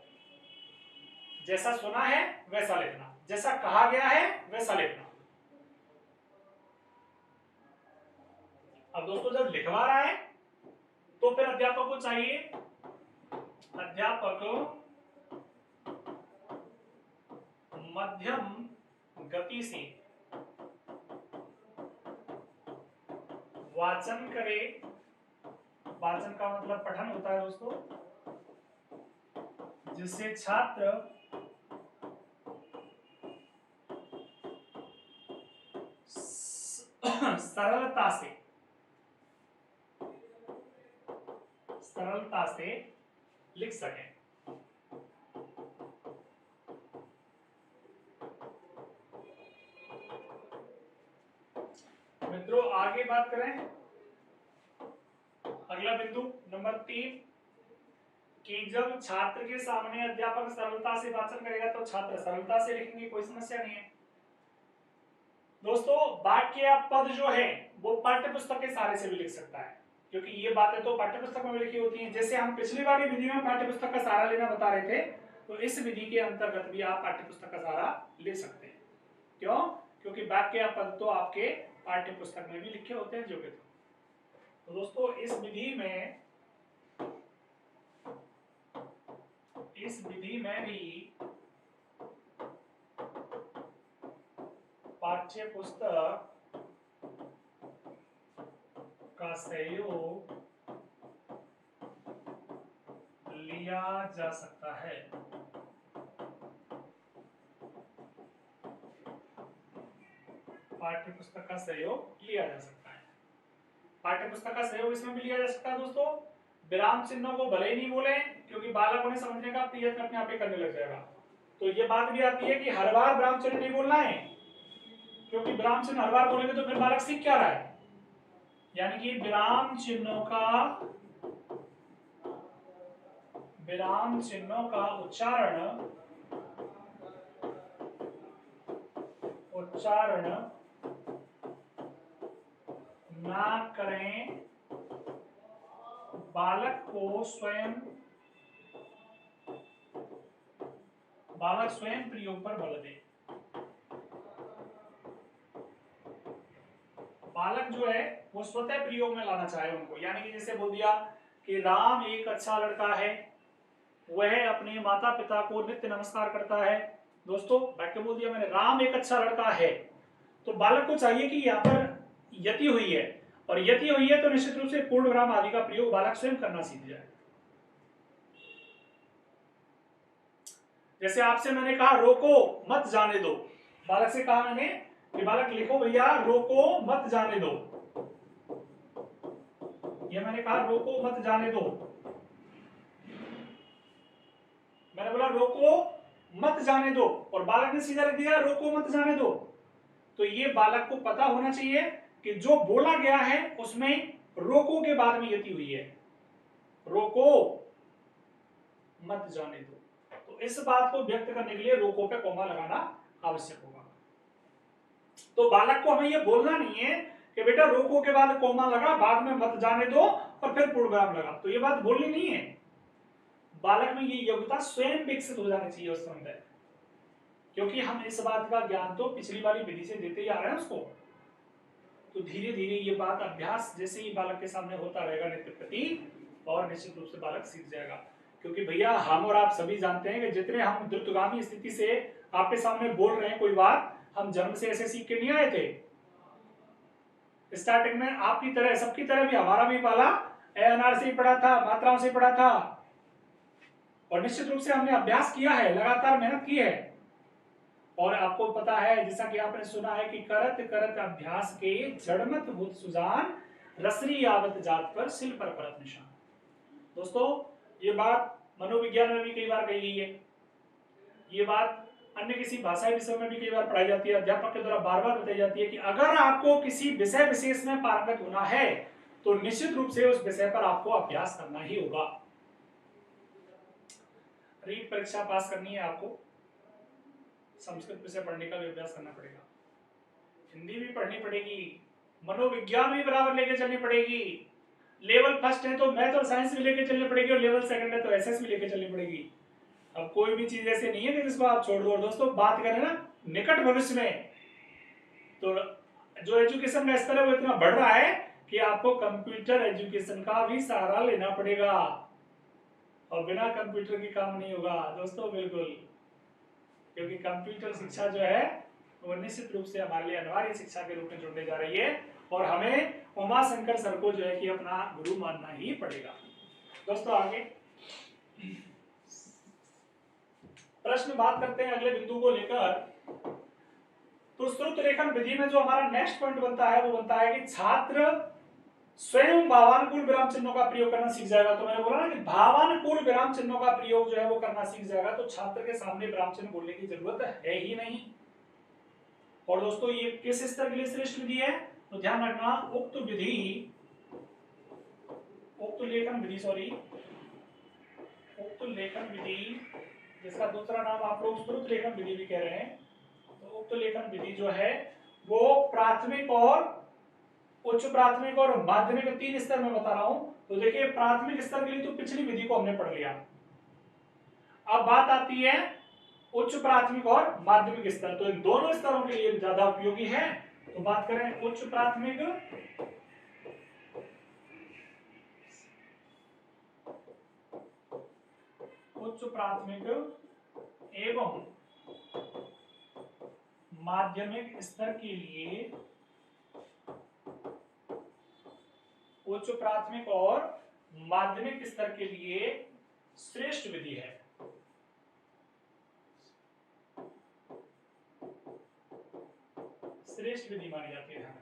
जैसा सुना है वैसा लिखना, जैसा कहा गया है वैसा लिखना। अब दोस्तों जब लिखवा रहा है तो फिर अध्यापक को चाहिए, अध्यापक मध्यम गति से वाचन करे। वाचन का मतलब पठन होता है दोस्तों, जिससे छात्र सरलता से लिख सके। मित्रों आगे बात करें, अगला बिंदु नंबर 3 कि जब छात्र के सामने अध्यापक सरलता से वाचन करेगा तो छात्र सरलता से लिखेंगे, कोई समस्या नहीं है। दोस्तों वाक्य या पद जो है वो पाठ्य पुस्तक के सहारे से भी लिख सकता है, क्योंकि ये बातें तो पाठ्य पुस्तक में लिखी होती हैं। जैसे हम पिछली वाली विधि में पाठ्य पुस्तक का सहारा लेना बता रहे थे, तो इस विधि के अंतर्गत भी आप पाठ्य पुस्तक का सहारा ले सकते हैं। क्यों? क्योंकि वाक्य या पद तो आपके पाठ्य पुस्तक में भी लिखे होते हैं जो कि। तो दोस्तों इस विधि में भी पाठ्य पुस्तक का सहयोग लिया जा सकता है। पाठ्य पुस्तक का सहयोग लिया जा सकता है। पाठ्य पुस्तक का सहयोग इसमें भी लिया जा सकता है दोस्तों। विराम चिन्हों को भले ही नहीं बोले, क्योंकि बालक उन्हें समझने का प्रयत्न अपने आप ही करने लग जाएगा। तो ये बात भी आती है कि हर बार विराम चिन्ह नहीं बोलना है, क्योंकि विराम चिन्ह हर बार बोलेंगे तो फिर बालक सीख क्या रहा है। यानी कि विराम चिन्हों का उच्चारण ना करें, बालक स्वयं प्रयोग पर बल दे। बालक जो है वो स्वतः प्रयोग में लाना चाहे उनको। यानी कि जैसे बोल दिया कि राम एक अच्छा लड़का है, वह अपने माता पिता को नित्य नमस्कार करता है। दोस्तों वाक्य बोल दिया मैंने, राम एक अच्छा लड़का है, तो बालक को चाहिए कि यहाँ पर यति हुई है, और यति हुई है तो निश्चित रूप से पूर्ण विराम आदि का प्रयोग बालक स्वयं करना सीख जाए। जैसे आपसे मैंने कहा रोको मत जाने दो, बालक से कहा मैंने कि बालक लिखो भैया रोको मत जाने दो, ये मैंने कहा रोको मत जाने दो, मैंने बोला रोको मत जाने दो, और बालक ने सीधा लिख दिया रोको मत जाने दो। तो ये बालक को पता होना चाहिए कि जो बोला गया है उसमें रोको के बाद में यति हुई है, रोको मत जाने दो। तो इस बात को व्यक्त करने के लिए रोको पे कोमा लगाना आवश्यक होगा। तो बालक को हमें ये बोलना नहीं है कि बेटा रोको के बाद कोमा लगा, बाद में मत जाने दो और फिर पूर्ण विराम लगा, तो ये बात बोलनी नहीं है। बालक में ये योग्यता स्वयं विकसित हो जानी चाहिए उस समय, क्योंकि हम इस बात का ज्ञान तो पिछली वाली विधि से देते ही आ रहे हैं उसको। तो धीरे धीरे ये बात अभ्यास जैसे ही बालक के सामने होता रहेगा नित्य प्रति, और निश्चित रूप से बालक सीख जाएगा। क्योंकि भैया हम और आप सभी जानते हैं कि जितने हम द्रुतगामी स्थिति से आपके सामने बोल रहे हैं कोई बात, हम जन्म से ऐसे सीख के नहीं आए थे। स्टार्टिंग में आपकी तरह सबकी तरह भी हमारा भी पाला अनार से ही पढ़ा था, मात्राओं से पढ़ा था, और निश्चित रूप से हमने अभ्यास किया है, लगातार मेहनत की है। और आपको पता है जैसा कि आपने सुना है कि करत करत अभ्यास के जड़मत भूत सुजान, रसरी आवत जात पर सिल पर परत निशान। दोस्तों ये बात मनोविज्ञान में भी कई बार कही गई है, ये बात अन्य किसी भाषाई विषय में भी कई बार पढ़ाई जाती है, अध्यापक के द्वारा बार बार बताई जाती है कि अगर आपको किसी विषय विशेष में पारंगत होना है तो निश्चित रूप से उस विषय पर आपको अभ्यास करना ही होगा। रीट परीक्षा पास करनी है आपको, संस्कृत विषय पढ़ने का भी अभ्यास करना पड़ेगा, हिंदी भी पढ़नी पड़ेगी, मनोविज्ञान भी बराबर लेके चलनी पड़ेगी, लेवल फर्स्ट है तो मैथ और साइंस भी लेके चलनी पड़ेगी, और लेवल सेकंड है तो एसएस भी लेके चलनी पड़ेगी। अब कोई भी चीज ऐसे नहीं है कि जिसको आप छोड़ दो। दोस्तों बात करें ना निकट भविष्य में, तो जो एजुकेशन का स्तर है वो इतना बढ़ रहा है कि आपको कंप्यूटर एजुकेशन का भी सहारा लेना पड़ेगा, और बिना कंप्यूटर की काम नहीं होगा दोस्तों, बिल्कुल। क्योंकि कंप्यूटर शिक्षा जो है वो निश्चित रूप से हमारे लिए अनिवार्य शिक्षा के रूप में जुड़ने जा रही है, और हमें उमा शंकर सर को जो है कि अपना गुरु मानना ही पड़ेगा। दोस्तों आगे प्रश्न बात करते हैं अगले बिंदु को लेकर। तो श्रुत लेखन विधि में जो हमारा नेक्स्ट पॉइंट बनता है वो बनता है कि छात्र स्वयं भावानुकूल विराम चिन्हों का प्रयोग करना सीख जाएगा। तो मैंने बोला ना कि भावानुकूल विराम चिन्हों का प्रयोग जो है वो करना सीख जाएगा, तो छात्र के सामने विराम चिन्ह बोलने की जरूरत है ही नहीं। और दोस्तों ये किस स्तर के लिए श्रेष्ठ विधि है, तो ध्यान रखना उक्त लेखन विधि जिसका दूसरा नाम आप लोग श्रुत लेखन विधि भी कह रहे हैं, तो उक्त लेखन विधि जो है वो प्राथमिक और उच्च प्राथमिक और माध्यमिक 3 स्तर में बता रहा हूं। तो देखिए प्राथमिक स्तर के लिए तो पिछली विधि को हमने पढ़ लिया, अब बात आती है उच्च प्राथमिक और माध्यमिक स्तर, तो इन दोनों स्तरों के लिए ज्यादा उपयोगी है। तो बात करें उच्च प्राथमिक एवं माध्यमिक स्तर के लिए, उच्च प्राथमिक और माध्यमिक स्तर के लिए श्रेष्ठ विधि है। श्रेष्ठ विधि मानी जाती है।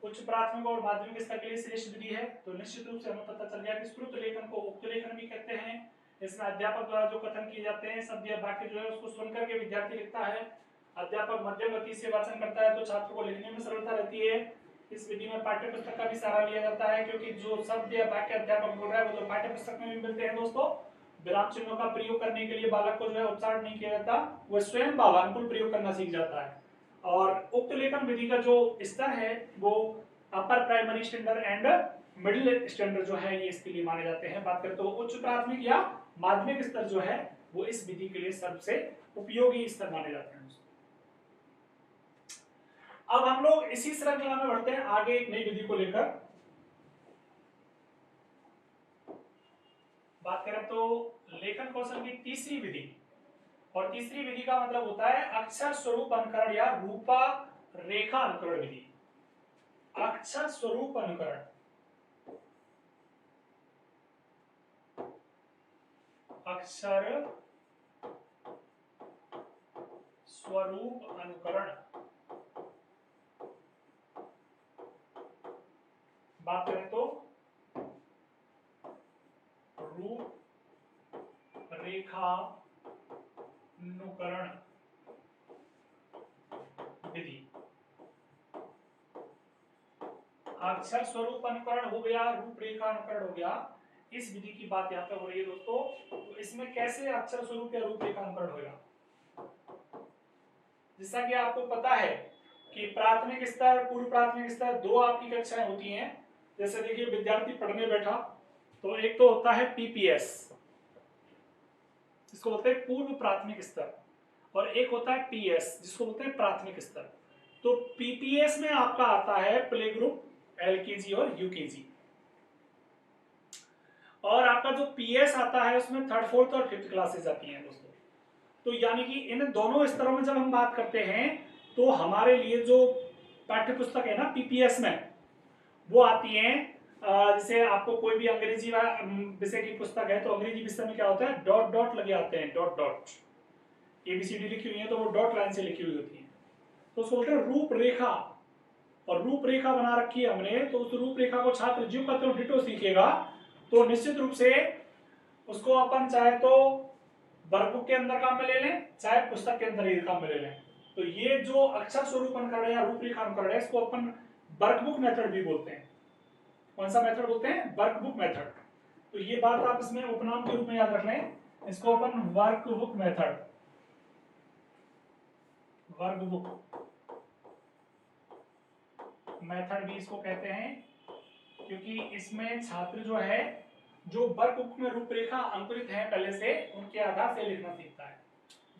उच्च प्राथमिक और माध्यमिक स्तर के लिए श्रेष्ठ विधि है। तो निश्चित रूप से हमें पता चल गया कि श्रुत लेखन को उक्त लेखन भी कहते हैं। इसमें अध्यापक द्वारा जो कथन किए जाते हैं शब्द या वाक्य जो है उसको सुनकर के विद्यार्थी लिखता है। अध्यापक मध्यम गति से वाचन करता है तो छात्र को लिखने में सरलता रहती है। इस विधि में पाठ्य पुस्तक का भी सहारा लिया जाता है, क्योंकि जो शब्द या वाक्य अध्यापक बोल रहा है वो तो पाठ्य पुस्तक में भी मिलते हैं दोस्तों। विराम चिन्हों का प्रयोग करने के लिए बालक को जो है उच्चारण नहीं किया जाता, वो स्वयं भावानुकूल प्रयोग करना सीख जाता है। और उक्त लेखन विधि का जो स्तर है वो upper primary standard and middle standard जो है ये इसके लिए माने जाते हैं। बात करें तो उच्च प्राथमिक या माध्यमिक स्तर जो है वो इस विधि के लिए सबसे उपयोगी स्तर माने जाते हैं। अब हम लोग इसी श्रृंखला में बढ़ते हैं आगे एक नई विधि को लेकर। बात करें तो लेखन कौशल की तीसरी विधि, और तीसरी विधि का मतलब होता है अक्षर स्वरूप अनुकरण या रूपा रेखा अनुकरण विधि। अक्षर स्वरूप अनुकरण, अक्षर स्वरूप अनुकरण। बात करें तो रूप रेखा अनुकरण विधि। अक्षर स्वरूप अनुकरण हो गया, रूपरेखा अनुकरण हो गया, इस विधि की बात यहाँ पे हो रही है दोस्तों। तो इसमें कैसे अक्षर स्वरूप या रूपरेखा अनुकरण होगा, जैसा कि आपको पता है कि प्राथमिक स्तर पूर्व प्राथमिक स्तर दो आपकी कक्षाएं होती हैं। जैसे देखिए विद्यार्थी पढ़ने बैठा तो एक तो होता है पीपीएस, जिसको बोलते हैं पूर्व प्राथमिक स्तर, और एक होता है पीएस जिसको बोलते हैं प्राथमिक स्तर। तो पीपीएस में आपका आता है प्ले ग्रुप, एलकेजी और यूकेजी, और आपका जो पीएस आता है उसमें थर्ड फोर्थ और फिफ्थ क्लासेस आती हैं दोस्तों। तो यानी कि इन दोनों स्तरों में जब हम बात करते हैं तो हमारे लिए जो पाठ्य पुस्तक है ना पीपीएस में, वो आती है जैसे आपको कोई भी अंग्रेजी विषय की पुस्तक है तो अंग्रेजी विषय में क्या होता है, डॉट डॉट लगे आते हैं, डॉट डॉट, एबीसीडी लिखी हुई है तो वो डॉट लाइन से लिखी हुई होती है, तो उसको बोलते हैं रूपरेखा। और रूपरेखा बना रखी है हमने, तो उस रूपरेखा को छात्र जो करते हो डिटो सीखेगा, तो निश्चित रूप से उसको अपन चाहे तो वर्कबुक के अंदर काम में ले लें, चाहे पुस्तक के अंदर ही काम में ले लें। तो ये जो अक्षर स्वरूप अनुकरण या रूपरेखा अनुकरण है इसको अपन वर्कबुक मेथड भी बोलते हैं। कौन सा मेथड बोलते हैं, वर्कबुक मेथड। तो ये बात आप इसमें उपनाम के रूप में याद रख लें, इसको अपन वर्कबुक मेथड, वर्कबुक मेथड भी इसको कहते हैं, क्योंकि इसमें छात्र जो है जो वर्कबुक में रूपरेखा अंकुरित है पहले से उनके आधार से लिखना सीखता है,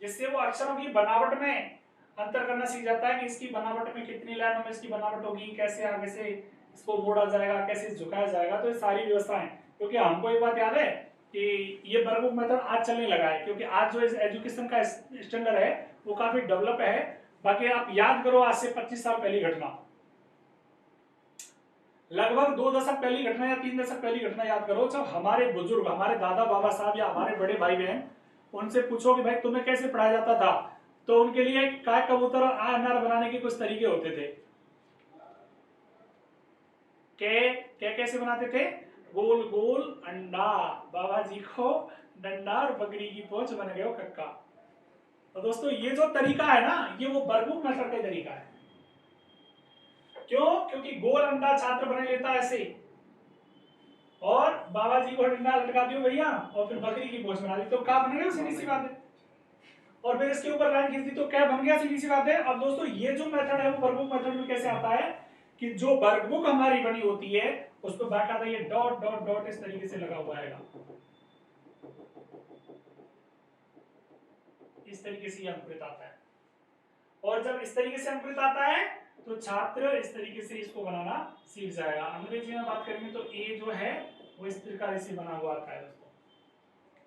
जिससे वो अक्षरों की बनावट में अंतर करना सीख जाता है कि इसकी बनावट में कितनी लाइनों में इसकी बनावट होगी, कैसे आगे से इसको मोड़ा जाएगा, कैसे झुकाया जाएगा। तो ये सारी व्यवस्थाएं, क्योंकि हमको एक बात याद है कि ये वर्कबुक मेथड आज चलने लगा है, क्योंकि आज जो एजुकेशन का स्टैंडर्ड है वो काफी डेवलप है। बाकी आप याद करो आज से 25 साल पहली घटना, लगभग 2 दशक पहली घटना या 3 दशक पहली घटना याद करो, जब हमारे बुजुर्ग, हमारे दादा बाबा साहब या हमारे बड़े भाई बहन, उनसे पूछो कि भाई तुम्हें कैसे पढ़ाया जाता था, तो उनके लिए काय कबूतर और आ अनार बनाने के कुछ तरीके होते थे। के कैसे बनाते थे, गोल गोल अंडा, बाबा जी को डंडा और बकरी की पोंछ बन गए कक्का। तो दोस्तों ये जो तरीका है ना, ये वो वर्कबुक मेथड का तरीका है। क्यों, क्योंकि गोल अंडा छात्र बना लेता है ऐसे, और बाबा जी को डंडा लटका दियो भैया और फिर बकरी की पोंछ बना दी, तो क्या बनेगा, सीधी सी बात है। और फिर इसके ऊपर लाइन खींच दी तो क्या बन गया, सीधी सी बात है। अब दोस्तों ये जो मेथड है वो वर्कबुक मेथड में कैसे आता है कि जो वर्कबुक हमारी बनी होती है उस पर बाकायदा ये डॉट डॉट डॉट इस तरीके से लगा हुआ है, इस तरीके से अंकुरित आता है। और जब इस तरीके से अंकुरित आता है तो छात्र इस तरीके से इसको बनाना सीख जाएगा। अंग्रेजी में बात करेंगे तो ए जो है वो इस प्रकार से बना हुआ आता है दोस्तों।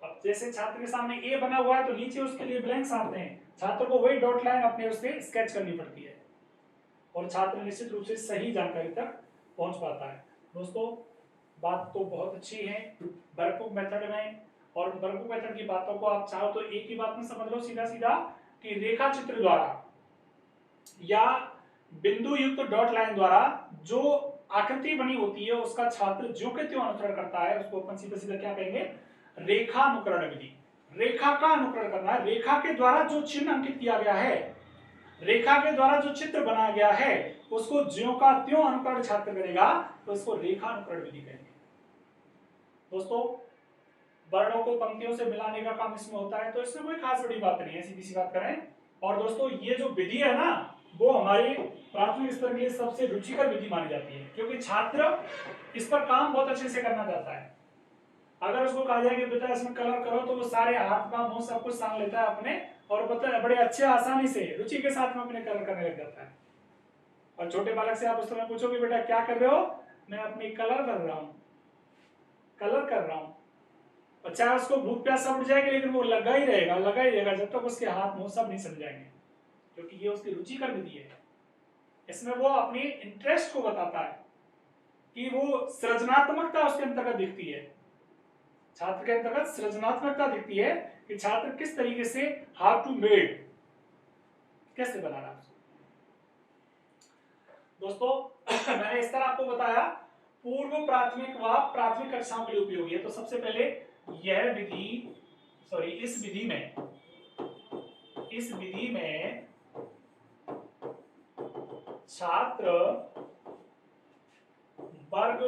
अब जैसे छात्र के सामने ए बना हुआ है तो नीचे उसके लिए ब्लैंक्स आते हैं, छात्र को वही डॉट लाइन अपने उससे स्केच करनी पड़ती है और छात्र निश्चित रूप से सही जानकारी तक पहुंच पाता है। दोस्तों बात तो बहुत अच्छी है वर्कबुक मेथड में, और वर्कबुक मेथड की बातों को आप चाहो तो एक ही बात में समझ लो सीधा सीधा कि रेखा चित्र द्वारा या बिंदु युक्त डॉट लाइन द्वारा जो आकृति बनी होती है उसका छात्र ज्यों के त्यों अनुकरण करता है, उसको अपन सीधे सीधे क्या कहेंगे, रेखानुकरण विधि। रेखा का अनुकरण करना है, रेखा के द्वारा जो चिन्ह अंकित किया गया है, रेखा के द्वारा जो चित्र बनाया गया है उसको ज्यों का त्यों अनुकरण छात्र करेगा तो उसको रेखानुकरण विधि कहेंगे। दोस्तों वर्णों को पंक्तियों से मिलाने का काम इसमें होता है, तो इसमें कोई खास बड़ी बात नहीं है, सीधी सी बात करें। और दोस्तों ये जो विधि है ना वो हमारे प्राथमिक स्तर के लिए सबसे रुचिकर विधि मानी जाती है, क्योंकि छात्र इस पर काम बहुत अच्छे से करना चाहता है। अगर उसको कहा जाए कि बेटा इसमें कलर करो तो वो सारे हाथ का मुंह सब कुछ सांग लेता है अपने, और बड़े अच्छे आसानी से रुचि के साथ में अपने कलर करने लग जाता है। और छोटे बालक से आप उस समय पूछोगे बेटा क्या कर रहे हो, मैं अपनी कलर कर रहा हूँ, कलर कर रहा हूँ। और चाहे उसको भूख प्यास उठ जाएगी लेकिन वो लगा ही रहेगा जब तक उसके हाथ मुंह सब नहीं समझाएंगे, क्योंकि ये उसकी रुचि कर विधि है। इसमें वो अपनी इंटरेस्ट को बताता है कि वो सृजनात्मकता उसके अंतर्गत दिखती है, छात्र के अंतर्गत सृजनात्मकता दिखती है कि छात्र किस तरीके से हाउ टू मेड कैसे बना रहा है। दोस्तों मैंने इस तरह आपको बताया पूर्व प्राथमिक व प्राथमिक कक्षाओं के लिए उपयोगी है। तो सबसे पहले यह विधि इस विधि में छात्र वर्ग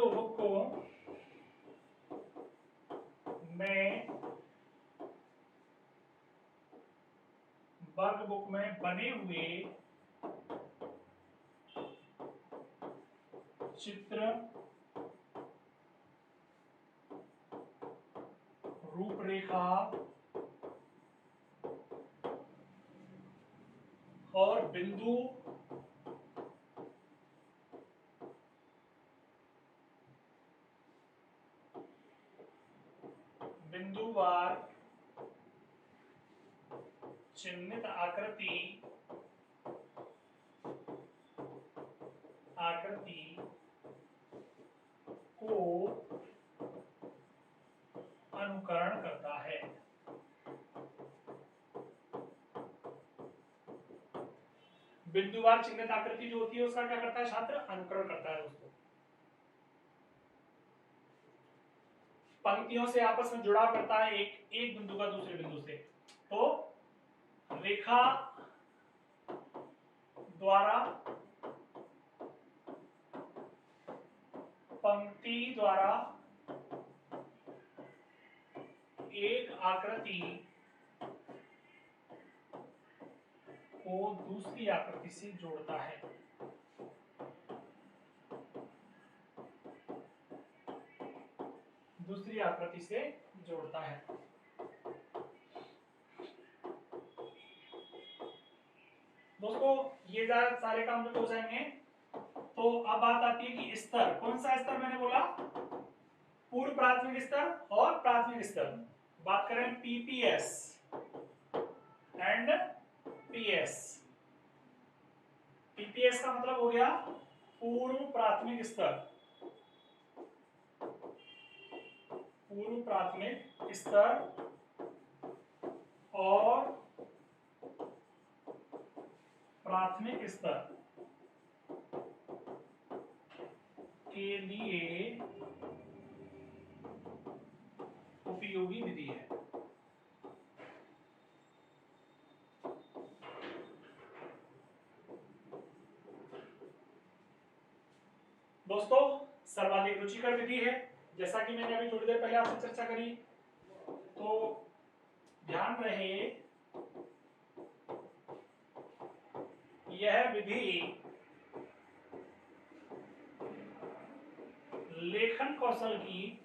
बुक में बने हुए चित्र, रूपरेखा और बिंदुवार चिन्हित आकृति को अनुकरण करता है। बिंदुवार चिन्हित आकृति जो होती है उसका क्या करता है छात्र, अनुकरण करता है। दोस्तों पंक्तियों से आपस में जुड़ाव करता है एक बिंदु का दूसरे बिंदु से। तो रेखा द्वारा, पंक्ति द्वारा एक आकृति को दूसरी आकृति से जोड़ता है। दूसरी आकृति से जोड़ता है। दोस्तों ये सारे काम जो हो जाएंगे। तो अब बात आती है कि स्तर, कौन सा स्तर मैंने बोला, पूर्व प्राथमिक स्तर और प्राथमिक स्तर। बात करें पीपीएस एंड पीएस। पीपीएस का मतलब हो गया पूर्व प्राथमिक स्तर, पूर्व प्राथमिक स्तर और प्राथमिक स्तर के लिए उपयोगी विधि है। दोस्तों सर्वाधिक रुचिकर विधि है, जैसा कि मैंने अभी थोड़ी देर पहले आपसे चर्चा करी। तो ध्यान रहे यह विधि लेखन कौशल की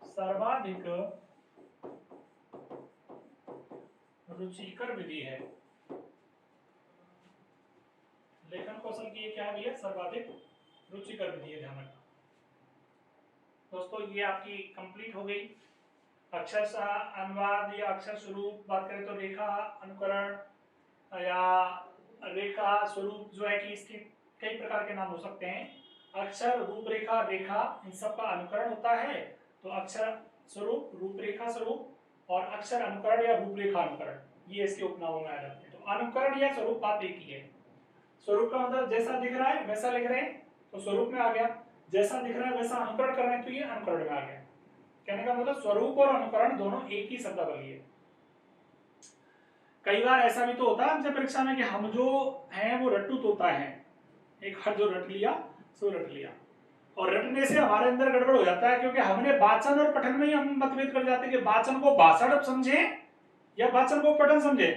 सर्वाधिक रुचिकर विधि है। लेखन कौशल की क्या है, सर्वाधिक रुचिकर विधि है, ध्यान रखना। दोस्तों ये आपकी कंप्लीट हो गई। अक्षर अनुवाद या अक्षर स्वरूप बात करें तो रेखा अनुकरण या रेखा स्वरूप जो है कि इसके कई प्रकार के नाम हो सकते हैं। अक्षर, रूपरेखा, रेखा, इन सब का अनुकरण होता है। तो अक्षर स्वरूप, रूपरेखा स्वरूप और अक्षर अनुकरण या रूपरेखा अनुकरण, ये इसके उपनामों में आ जाते हैं। तो अनुकरण या स्वरूप बात एक ही है। स्वरूप का मतलब जैसा दिख रहा है वैसा लिख रहे हैं तो स्वरूप में आ गया, जैसा दिख रहा है वैसा अनुकरण कर रहे हैं तो ये अनुकरण में आ गया। कहने का मतलब स्वरूप और अनुकरण दोनों एक ही शब्दावली है। कई बार ऐसा भी तो होता है हमसे परीक्षा में कि हम जो हैं वो रट्टू तोता है, एक बार जो रट लिया सो रट लिया, और रटने से हमारे अंदर गड़बड़ हो जाता है, क्योंकि हमने वाचन और पठन में ही हम मतभेद कर जाते हैं कि वाचन को भाषण समझे या वाचन को पठन समझे।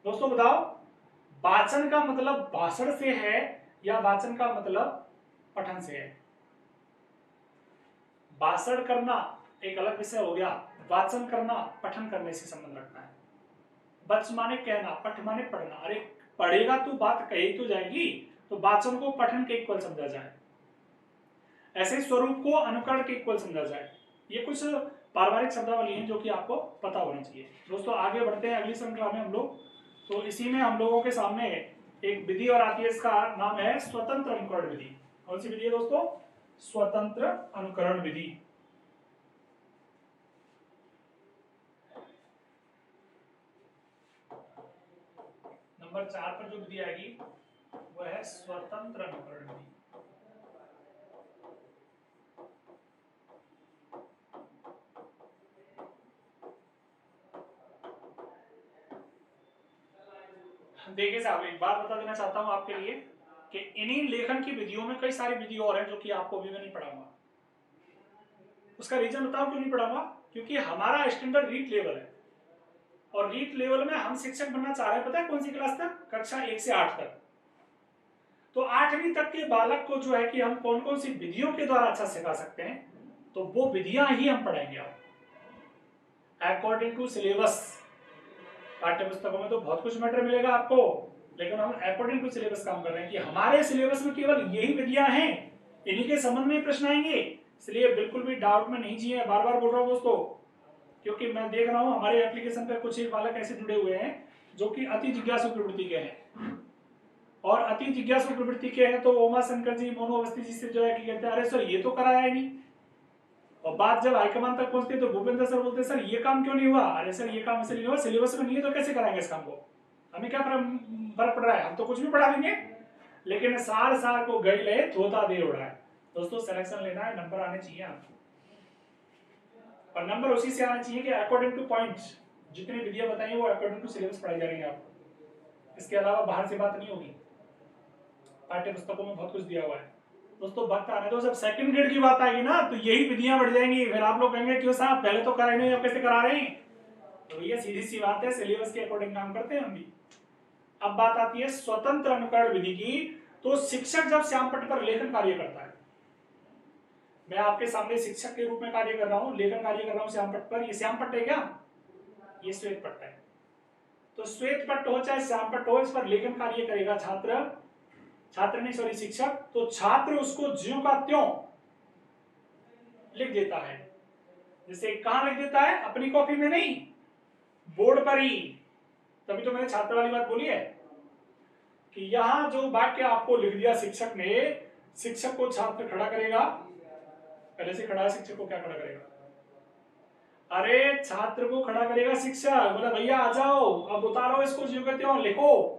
दोस्तों बताओ, वाचन का मतलब भाषण से है या वाचन का मतलब पठन से है? भाषण करना एक अलग विषय हो गया, वाचन करना पठन करने से संबंध रखता है। बच माने कहना, पठ माने पढ़ना। अरे पढ़ेगा तो बात कही तो जाएगी, तो वाचन को पठन के इक्वल समझा जाए, ऐसे स्वरूप को अनुकरण के इक्वल समझा जाए। ये कुछ पारिवारिक शब्दावली है जो कि आपको पता होना चाहिए। दोस्तों आगे बढ़ते हैं अगली श्रृंखला में हम लोग। तो इसी में हम लोगों के सामने एक विधि और आती है, इसका नाम है स्वतंत्र अनुकरण विधि। कौन सी विधि है दोस्तों? स्वतंत्र अनुकरण विधि। नंबर 4 पर जो विधि आएगी वह है स्वतंत्र अनुकरण विधि। देखिए साहब, एक बात बता देना चाहता हूं आपके लिए कि इन्हीं लेखन की विधियों में कई सारी विधि और हैं जो कि आपको अभी मैं नहीं पढ़ाऊंगा। उसका रीजन बताओ क्यों नहीं पढ़ाऊंगा? क्योंकि हमारा स्टैंडर्ड रीट लेवल है, और रीट लेवल में हम शिक्षक बनना चाह रहे हैं, पता है कौन सी क्लास तक? कक्षा 1 से 8 तक। तो 8वीं तक के बालक को जो है कि हम कौन कौन सी विधियों के द्वारा अच्छा सिखा सकते हैं, तो वो विधियां ही हम पढ़ाएंगे आप अकॉर्डिंग टू सिलेबस। पाठ्य पुस्तकों में तो बहुत कुछ मैटर मिलेगा आपको, लेकिन हम अकॉर्डिंग टू सिलेबस काम कर रहे हैं कि हमारे सिलेबस में केवल यही विधियां हैं, इन्हीं के संबंध में प्रश्न आएंगे। इसलिए बिल्कुल भी डाउट में नहीं जिए, बार बार बोल रहा हूं दोस्तों, क्योंकि मैं देख रहा हूं हमारे एप्लीकेशन पर कुछ एक बालक ऐसे जुड़े हुए हैं जो कि अति जिज्ञासु प्रवृत्ति के हैं, और अति जिज्ञासु प्रवृत्ति के हैं तो उमा शंकर जी, मोनू अवस्थी जी से जो है कि कहते हैं अरे सर ये तो कराया ही नहीं, और बात जब हाईकमान तक पहुंचती है तो भूपेंद्र सर बोलते हैं सर ये काम क्यों नहीं हुआ? अरे सर ये काम इसलिए नहीं हुआ, सिलेबस में नहीं है तो कैसे कराएंगे इस काम को? हमें क्या फर्क पड़ रहा है? हम तो कुछ भी पढ़ा देंगे, लेकिन सार सार को गई ले तोता दे उड़ा है। दोस्तों सिलेक्शन लेना है, नंबर आने चाहिए आपको, और नंबर उसी से आना चाहिए कि अकॉर्डिंग टू पॉइंट्स, जितनी विधियां बताई वो अकॉर्डिंग टू सिलेबस पढ़ाई जा रही है आपको, इसके अलावा बाहर से बात नहीं होगी। पाठ्य पुस्तकों में बहुत कुछ दिया हुआ है दोस्तों। वक्त आने दो, जब सेकंड ग्रेड की बात आएगी ना तो यही विधियां बढ़ जाएंगी, फिर आप लोग कहेंगे क्यों साहब पहले तो कराए नहीं, अब कैसे करा रहे हैं? तो भैया सीधी सी बात है, सिलेबस के अकॉर्डिंग काम करते हैं हम भी। अब बात आती है स्वतंत्र अनुकरण विधि की। तो शिक्षक जब श्यामपट्ट पर लेखन कार्य करता है, मैं आपके सामने शिक्षक के रूप में कार्य कर रहा हूं, लेखन कार्य कर रहा हूं श्यामपट्ट पर। ये श्यामपट्ट है क्या? ये श्वेत पट्ट है। तो श्वेत पट्ट हो चाहे श्यामपट्ट हो, इस पर लेखन कार्य करेगा छात्र नहीं सॉरी शिक्षक। तो छात्र उसको ज्यों का त्यों लिख देता है। जैसे कहां लिख देता है? अपनी कॉपी में नहीं, बोर्ड पर ही। तभी तो मैंने छात्र वाली बात बोली है कि यहां जो वाक्य आपको लिख दिया शिक्षक ने, शिक्षक को छात्र खड़ा करेगा, पहले से खड़ा है, शिक्षक को क्या खड़ा करेगा? अरे छात्र को खड़ा करेगा शिक्षक, बोला भैया आ जाओ अब उतारो इसको ज्यों का त्यों लिखो।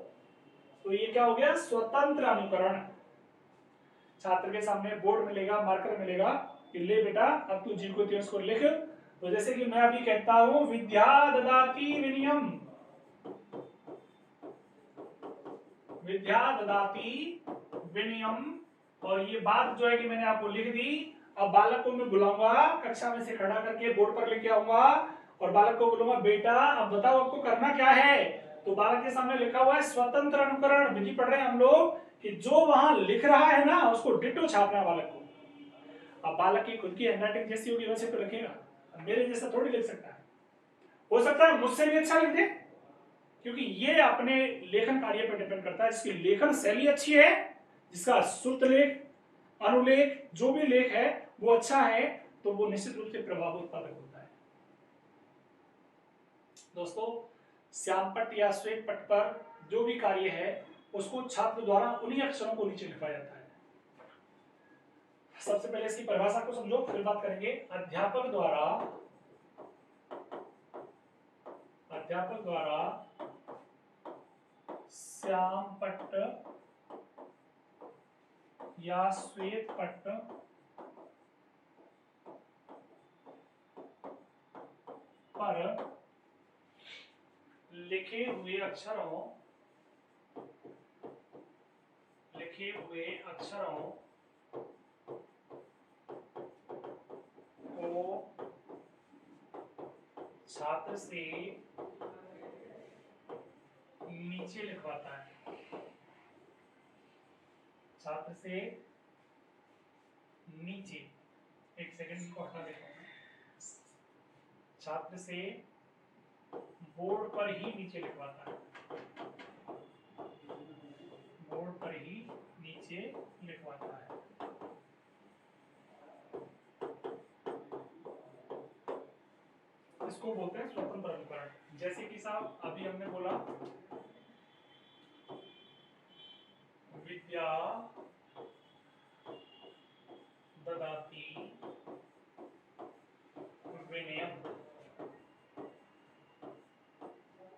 तो ये क्या हो गया? स्वतंत्र अनुकरण। छात्र के सामने बोर्ड मिलेगा, मार्कर मिलेगा कि ले बेटा अब तू जी को त्यों इसको लिख। तो जैसे कि मैं अभी कहता हूं विद्या ददाति विनयम, विद्या ददाति विनयम, और ये बात जो है कि मैंने आपको लिख दी। अब बालक को मैं बुलाऊंगा, कक्षा में से खड़ा करके बोर्ड पर लेके आऊंगा और बालक को बोलूंगा बेटा अब बताओ आपको करना क्या है। तो बालक के सामने लिखा हुआ है स्वतंत्र अनुकरण विधि। पढ़ रहे हैं हम लोग कि जो वहां लिख रहा है ना उसको डिटो छापना है बालक को। अब बालक की खुद की हैंडराइटिंग जैसी होगी वैसे तो लिखेगा, मेरे जैसा थोड़ी लिख सकता है। हो सकता है मुझसे भी अच्छा लिख दे, क्योंकि ये अपने लेखन कार्य पर डिपेंड करता है। जिसकी लेखन शैली अच्छी है, जिसका श्रुत लेख, अनुलेख, जो भी लेख है वो अच्छा है, तो वो निश्चित रूप से प्रभाव उत्पादक होता है। दोस्तों श्यामपट्ट या श्वेत पट्ट पर जो भी कार्य है उसको छात्र द्वारा उन्हीं अक्षरों को नीचे लिखा जाता है। सबसे पहले इसकी परिभाषा को समझो, फिर बात करेंगे। अध्यापक द्वारा श्याम पट्ट या श्वेत पट्ट पर लिखे हुए अक्षरों को छात्र से नीचे लिखवाता है। छात्र से नीचे, एक सेकंड इनको हटा देता हूं। छात्र से बोर्ड पर ही नीचे लिखवाता है, बोर्ड पर ही नीचे लिखवाता है। इसको बोलते हैं स्वतंत्र अनुकरण। जैसे कि साहब अभी हमने बोला विद्या ददाति विनयम।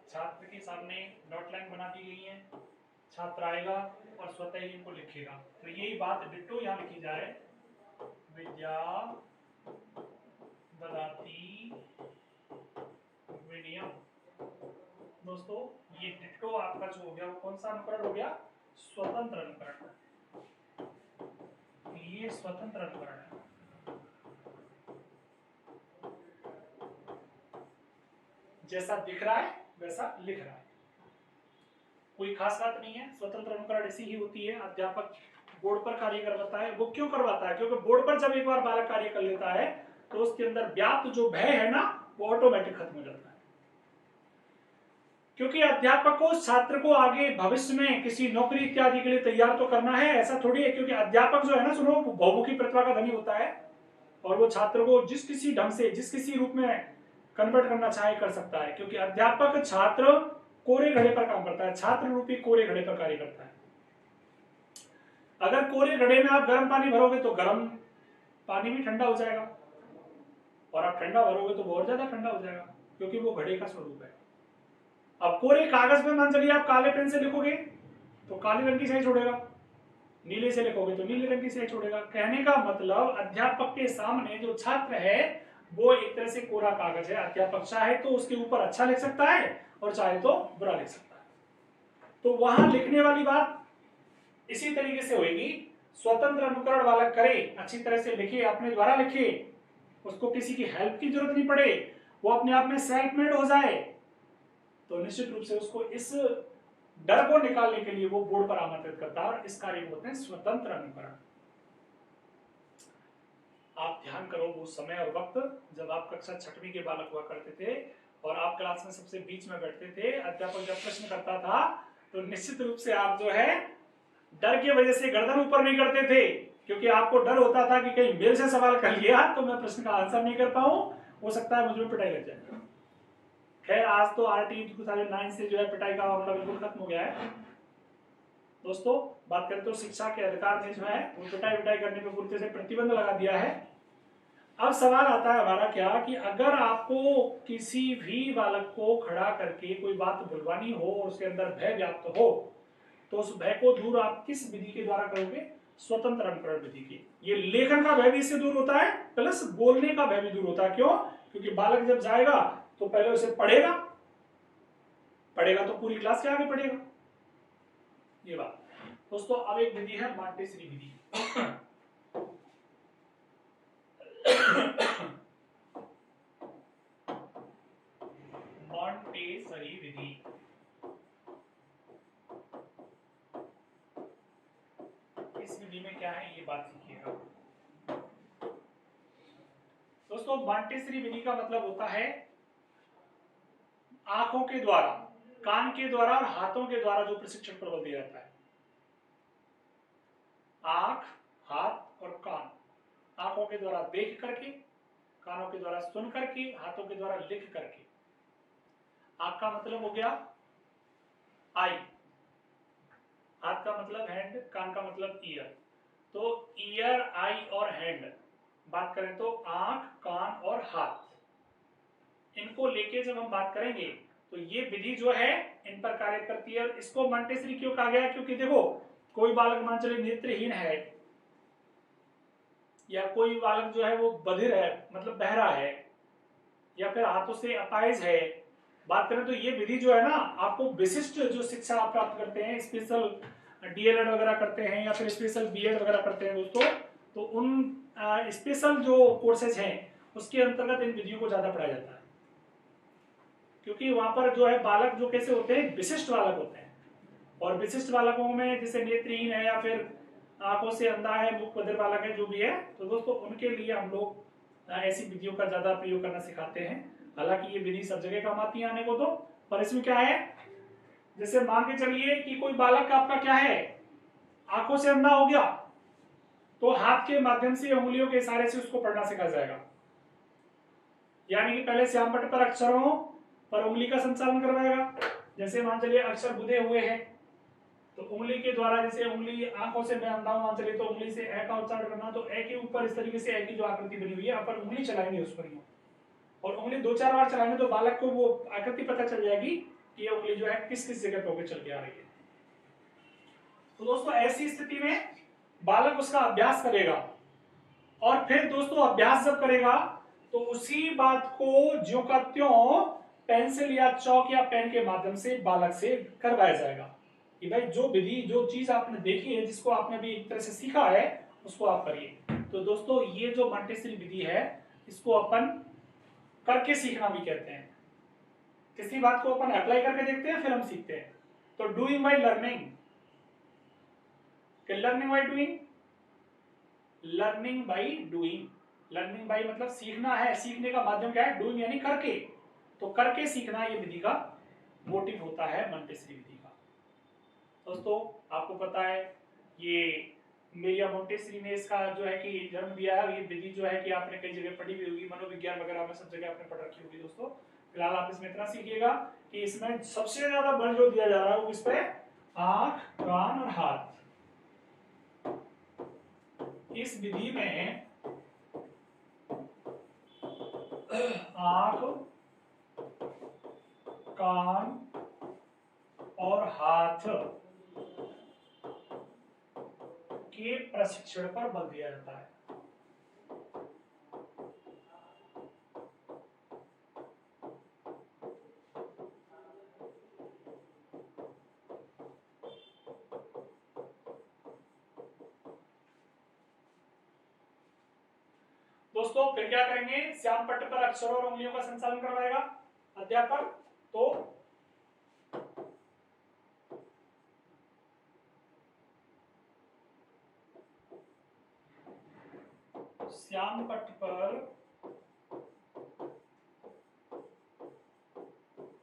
छात्र के सामने डॉट लाइन बना दी गई है, छात्र आएगा और स्वतः ही इनको लिखेगा। तो यही बात डिट्टो यहाँ लिखी जाए, विद्या ददाति विनयम। दोस्तों ये डिट्टो आपका जो हो गया वो कौन सा अनुकरण हो गया? स्वतंत्र अनुकरण। ये स्वतंत्र अनुकरण है। जैसा दिख रहा है वैसा लिख रहा है, कोई खास बात नहीं है। स्वतंत्र अनुकरण ऐसी ही होती है। अध्यापक बोर्ड पर कार्य करवाता है। वो क्यों करवाता है? क्योंकि बोर्ड पर जब एक बार बालक कार्य कर लेता है तो उसके अंदर व्याप्त जो भय है ना वो ऑटोमेटिक खत्म हो जाता है। क्योंकि अध्यापक को छात्र को आगे भविष्य में किसी नौकरी इत्यादि के लिए तैयार तो करना है, ऐसा थोड़ी है। क्योंकि अध्यापक जो है ना, सुनो, बहुमुखी प्रतिभा का धनी होता है और वो छात्र को जिस किसी ढंग से, जिस किसी रूप में कन्वर्ट करना चाहे कर सकता है। क्योंकि अध्यापक छात्र कोरे घड़े पर काम करता है, छात्र रूपी कोरे घड़े पर कार्य करता है। अगर कोरे घड़े में आप गर्म पानी भरोगे तो गर्म पानी भी ठंडा हो जाएगा, और आप ठंडा भरोगे तो बहुत ज्यादा ठंडा हो जाएगा, क्योंकि वो घड़े का स्वरूप है। अब कोरे कागज पे मान चलिए आप काले पेन से लिखोगे तो काले रंग की स्याही छोड़ेगा, नीले से लिखोगे तो नीले रंग की स्याही छोड़ेगा। कहने का मतलब अध्यापक के सामने जो छात्र है वो एक तरह से कोरा कागज है। अध्यापक चाहे तो उसके ऊपर अच्छा लिख सकता है और चाहे तो बुरा लिख सकता है। तो वहां लिखने वाली बात इसी तरीके से होगी। स्वतंत्र अनुकरण वाला करे, अच्छी तरह से लिखे, अपने द्वारा लिखे, उसको किसी की हेल्प की जरूरत नहीं पड़े, वो अपने आप में सेल्फ मेड हो जाए, तो निश्चित रूप से उसको इस डर को निकालने के लिए वो बोर्ड पर आमंत्रित करता है, और इस कार्य को बोलते हैं स्वतंत्र अनुकरण। आप ध्यान करो वो समय और वक्त जब आप कक्षा 6वीं के बालक हुआ करते थे और आप क्लास में सबसे बीच में बैठते थे। अध्यापक जब प्रश्न करता था तो निश्चित रूप से आप जो है डर की वजह से गर्दन ऊपर नहीं करते थे, क्योंकि आपको डर होता था कि कहीं मेरे से सवाल कर लिया तो मैं प्रश्न का आंसर नहीं कर पाऊं, हो सकता है मुझ में पिटाई लग जाए। खैर आज तो RT 2009 से जो है पिटाई का मामला बिल्कुल खत्म हो गया है। दोस्तों बात करते हो शिक्षा के अधिकार ने जो है वो पिटाई विटाई करने पे पूरी तरह से प्रतिबंध लगा दिया है। अब सवाल आता है हमारा क्या, कि अगर आपको किसी भी बालक को खड़ा करके कोई बात बुलवानी हो और उसके अंदर भय व्याप्त हो तो उस भय को दूर आप किस विधि के द्वारा करोगे? स्वतंत्र अनुकरण विधि की। ये लेखन का भय भी इससे दूर होता है, प्लस बोलने का भय भी दूर होता है। क्यों? क्योंकि बालक जब जाएगा तो पहले उसे पढ़ेगा तो पूरी क्लास के आगे पढ़ेगा। ये बात दोस्तों। अब एक विधि है मॉन्टेसरी विधि। मॉन्टेसरी विधि इस विधि में क्या है ये बात सीखिएगा दोस्तों। मॉन्टेसरी विधि का मतलब होता है आंखों के द्वारा, कान के द्वारा और हाथों के द्वारा जो प्रशिक्षण प्रबल दिया जाता है। आंख, हाथ और कान। आंखों के द्वारा देख करके, कानों के द्वारा सुन करके, हाथों के द्वारा लिख करके। आंख का मतलब हो गया आई, हाथ का मतलब हैंड, कान का मतलब ईयर। तो ईयर, आई और हैंड, बात करें तो आंख, कान और हाथ, इनको लेके जब हम बात करेंगे तो ये विधि जो है इन पर कार्य करती है। और इसको मॉन्टेसरी क्यों कहा गया? क्योंकि देखो, कोई बालक मान चलिए नेत्रहीन है, या कोई बालक जो है वो बधिर है, मतलब बहरा है, या फिर हाथों से अपाहिज है, बात करें तो ये विधि जो है ना, आपको विशिष्ट जो शिक्षा आप प्राप्त करते हैं, स्पेशल डीएलएड वगैरह करते हैं या फिर स्पेशल बीएड वगैरह करते हैं दोस्तों, तो उन स्पेशल जो कोर्सेज हैं उसके अंतर्गत इन विधियों को ज्यादा पढ़ाया जाता है। क्योंकि वहां पर जो है बालक जो कैसे होते हैं, विशिष्ट बालक होते हैं। और विशिष्ट बालकों में जैसे नेत्रहीन है या फिर आंखों से अंधा है, मुख बधिर बालक है, जो भी है, तो दोस्तों उनके लिए हम लोग ऐसी विधियों का ज्यादा प्रयोग करना सिखाते हैं। हालांकि ये विधि सब जगह काम आती है आने को तो, पर इसमें क्या है, जैसे मान के चलिए कि कोई बालक आपका क्या है, आंखों से अंधा हो गया, तो हाथ के माध्यम से, उंगलियों के इशारे से उसको पढ़ना सिखाया जाएगा। यानी कि पहले श्याम पट्ट पर अक्षरों पर उंगली का संचालन करवाएगा। जैसे मान चलिए अक्षर बुधे हुए हैं, तो उंगली के द्वारा, जैसे उंगली आंखों से मैं अंधा हूं मान चलिए, तो उंगली से ए का उच्चारण करना, तो ए के ऊपर इस तरीके से ए की जो आकृति बनी हुई है, अपन उंगली चलाएंगे उस पर, और उंगली 2-4 बार चलाएंगे तो बालक को वो आकृति पता चल जाएगी कि ये उंगली जो है किस किस जगह पे होकर चल के आ रही है। तो दोस्तों ऐसी स्थिति में बालक उसका अभ्यास करेगा, और फिर दोस्तों अभ्यास जब करेगा तो उसी बात को ज्यों का त्यों पेंसिल या चौक या पेन के माध्यम से बालक से करवाया जाएगा कि भाई जो विधि, जो चीज आपने देखी है, जिसको आपने भी एक तरह से सीखा है, उसको आप करिए। तो दोस्तों ये जो मॉन्टेसरी विधि है, इसको अपन करके सीखना भी कहते हैं। किसी बात को अपन अप्लाई करके देखते हैं, फिर हम सीखते हैं। तो doing by learning, learning by doing, learning by doing, learning by मतलब सीखना है, सीखने का माध्यम क्या है, डूइंग यानी करके, तो करके सीखना ये विधि का मोटिव होता है मॉन्टेसरी विधि का। दोस्तों आपको पता है ये मेरिया मोंटेसरी ने इसका जो है कि जन्म दिया है। ये विधि जो है कि आपने कई जगह पढ़ी भी होगी, मनोविज्ञान वगैरह में सब जगह आपने पढ़ रखी होगी दोस्तों। फिलहाल आप इसमें इतना सीखिएगा कि इसमें सबसे ज्यादा बल जो दिया जा रहा है वो किस पे, आंख, कान और हाथ। इस विधि में आंख, कान और हाथ के प्रशिक्षण पर बल दिया जाता है। दोस्तों फिर क्या करेंगे, श्याम पट्ट पर अक्षरों और उंगलियों का संचालन करवाएगा अध्यापक। तो श्याम पट्ट पर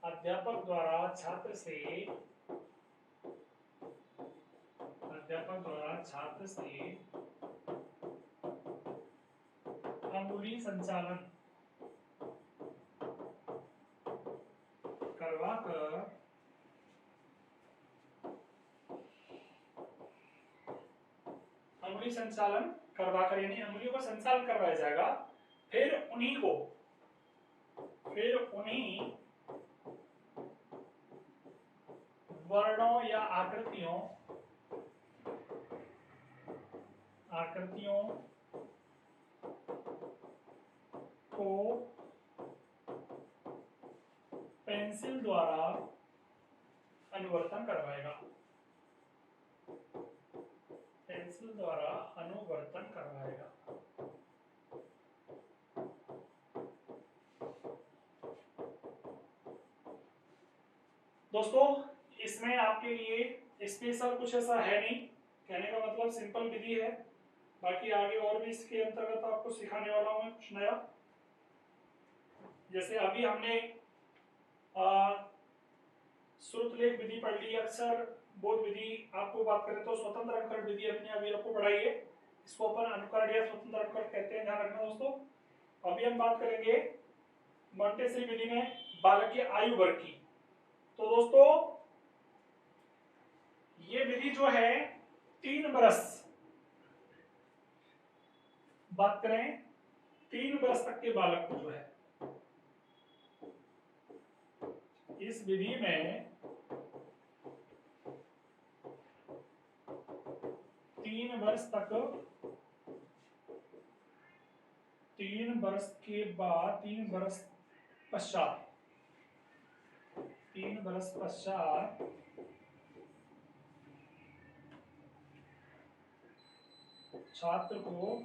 अध्यापक द्वारा छात्र से अंगुली संचालन करवाकर यानी अंगुलियों का संचालन करवाया जाएगा। फिर उन्हीं वर्णों या आकृतियों को पेंसिल द्वारा अनुवर्तन करवाएगा। दोस्तों इसमें आपके लिए स्पेशल कुछ ऐसा है नहीं, कहने का मतलब सिंपल विधि है। बाकी आगे और भी इसके अंतर्गत आपको सिखाने वाला हूं कुछ नया। जैसे अभी हमने श्रुतलेख विधि पढ़ ली, अक्षर बोध विधि, आपको बात करें तो स्वतंत्र अनुकरण विधि हमने अभी आपको पढ़ाई है। इसको अपन अनुकरण या स्वतंत्र अनुकरण कहते हैं, ध्यान रखना दोस्तों। अभी हम बात करेंगे मॉन्टेसरी विधि में बालक की आयु वर्ग की। तो दोस्तों ये विधि जो है 3 बरस बात करें 3 वर्ष तक के बालक को जो है, इस विधि में 3 वर्ष तक, 3 वर्ष के बाद 3 वर्ष पश्चात, 3 वर्ष पश्चात छात्र को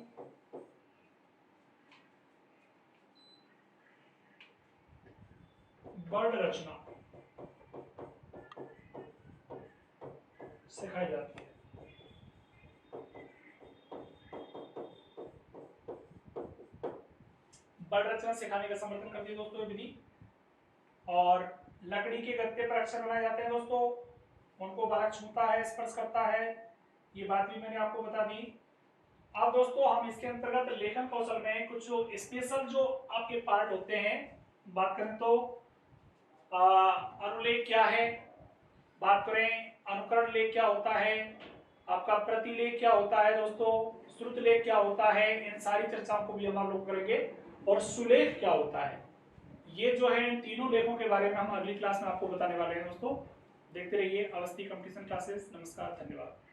वर्ण रचना सिखाई जाती है। वर्ण रचना सिखाने का समर्थन करती है दोस्तों ये विधि। और लकड़ी के गत्ते पर अक्षर बनाए जाते हैं दोस्तों, उनको बालक छूता है, स्पर्श करता है, ये बात भी मैंने आपको बता दी। अब दोस्तों हम इसके अंतर्गत लेखन कौशल में कुछ स्पेशल जो आपके पार्ट होते हैं, बात करें तो अनुलेख क्या है, बात करें अनुकरण लेख क्या होता है, आपका प्रतिलेख क्या होता है दोस्तों, श्रुत लेख क्या होता है, इन सारी चर्चाओं को भी हम लोग करेंगे। और सुलेख क्या होता है, ये जो है इन तीनों लेखों के बारे में हम अगली क्लास में आपको बताने वाले हैं दोस्तों। देखते रहिए अवस्थी कंपटीशन क्लासेस। नमस्कार, धन्यवाद।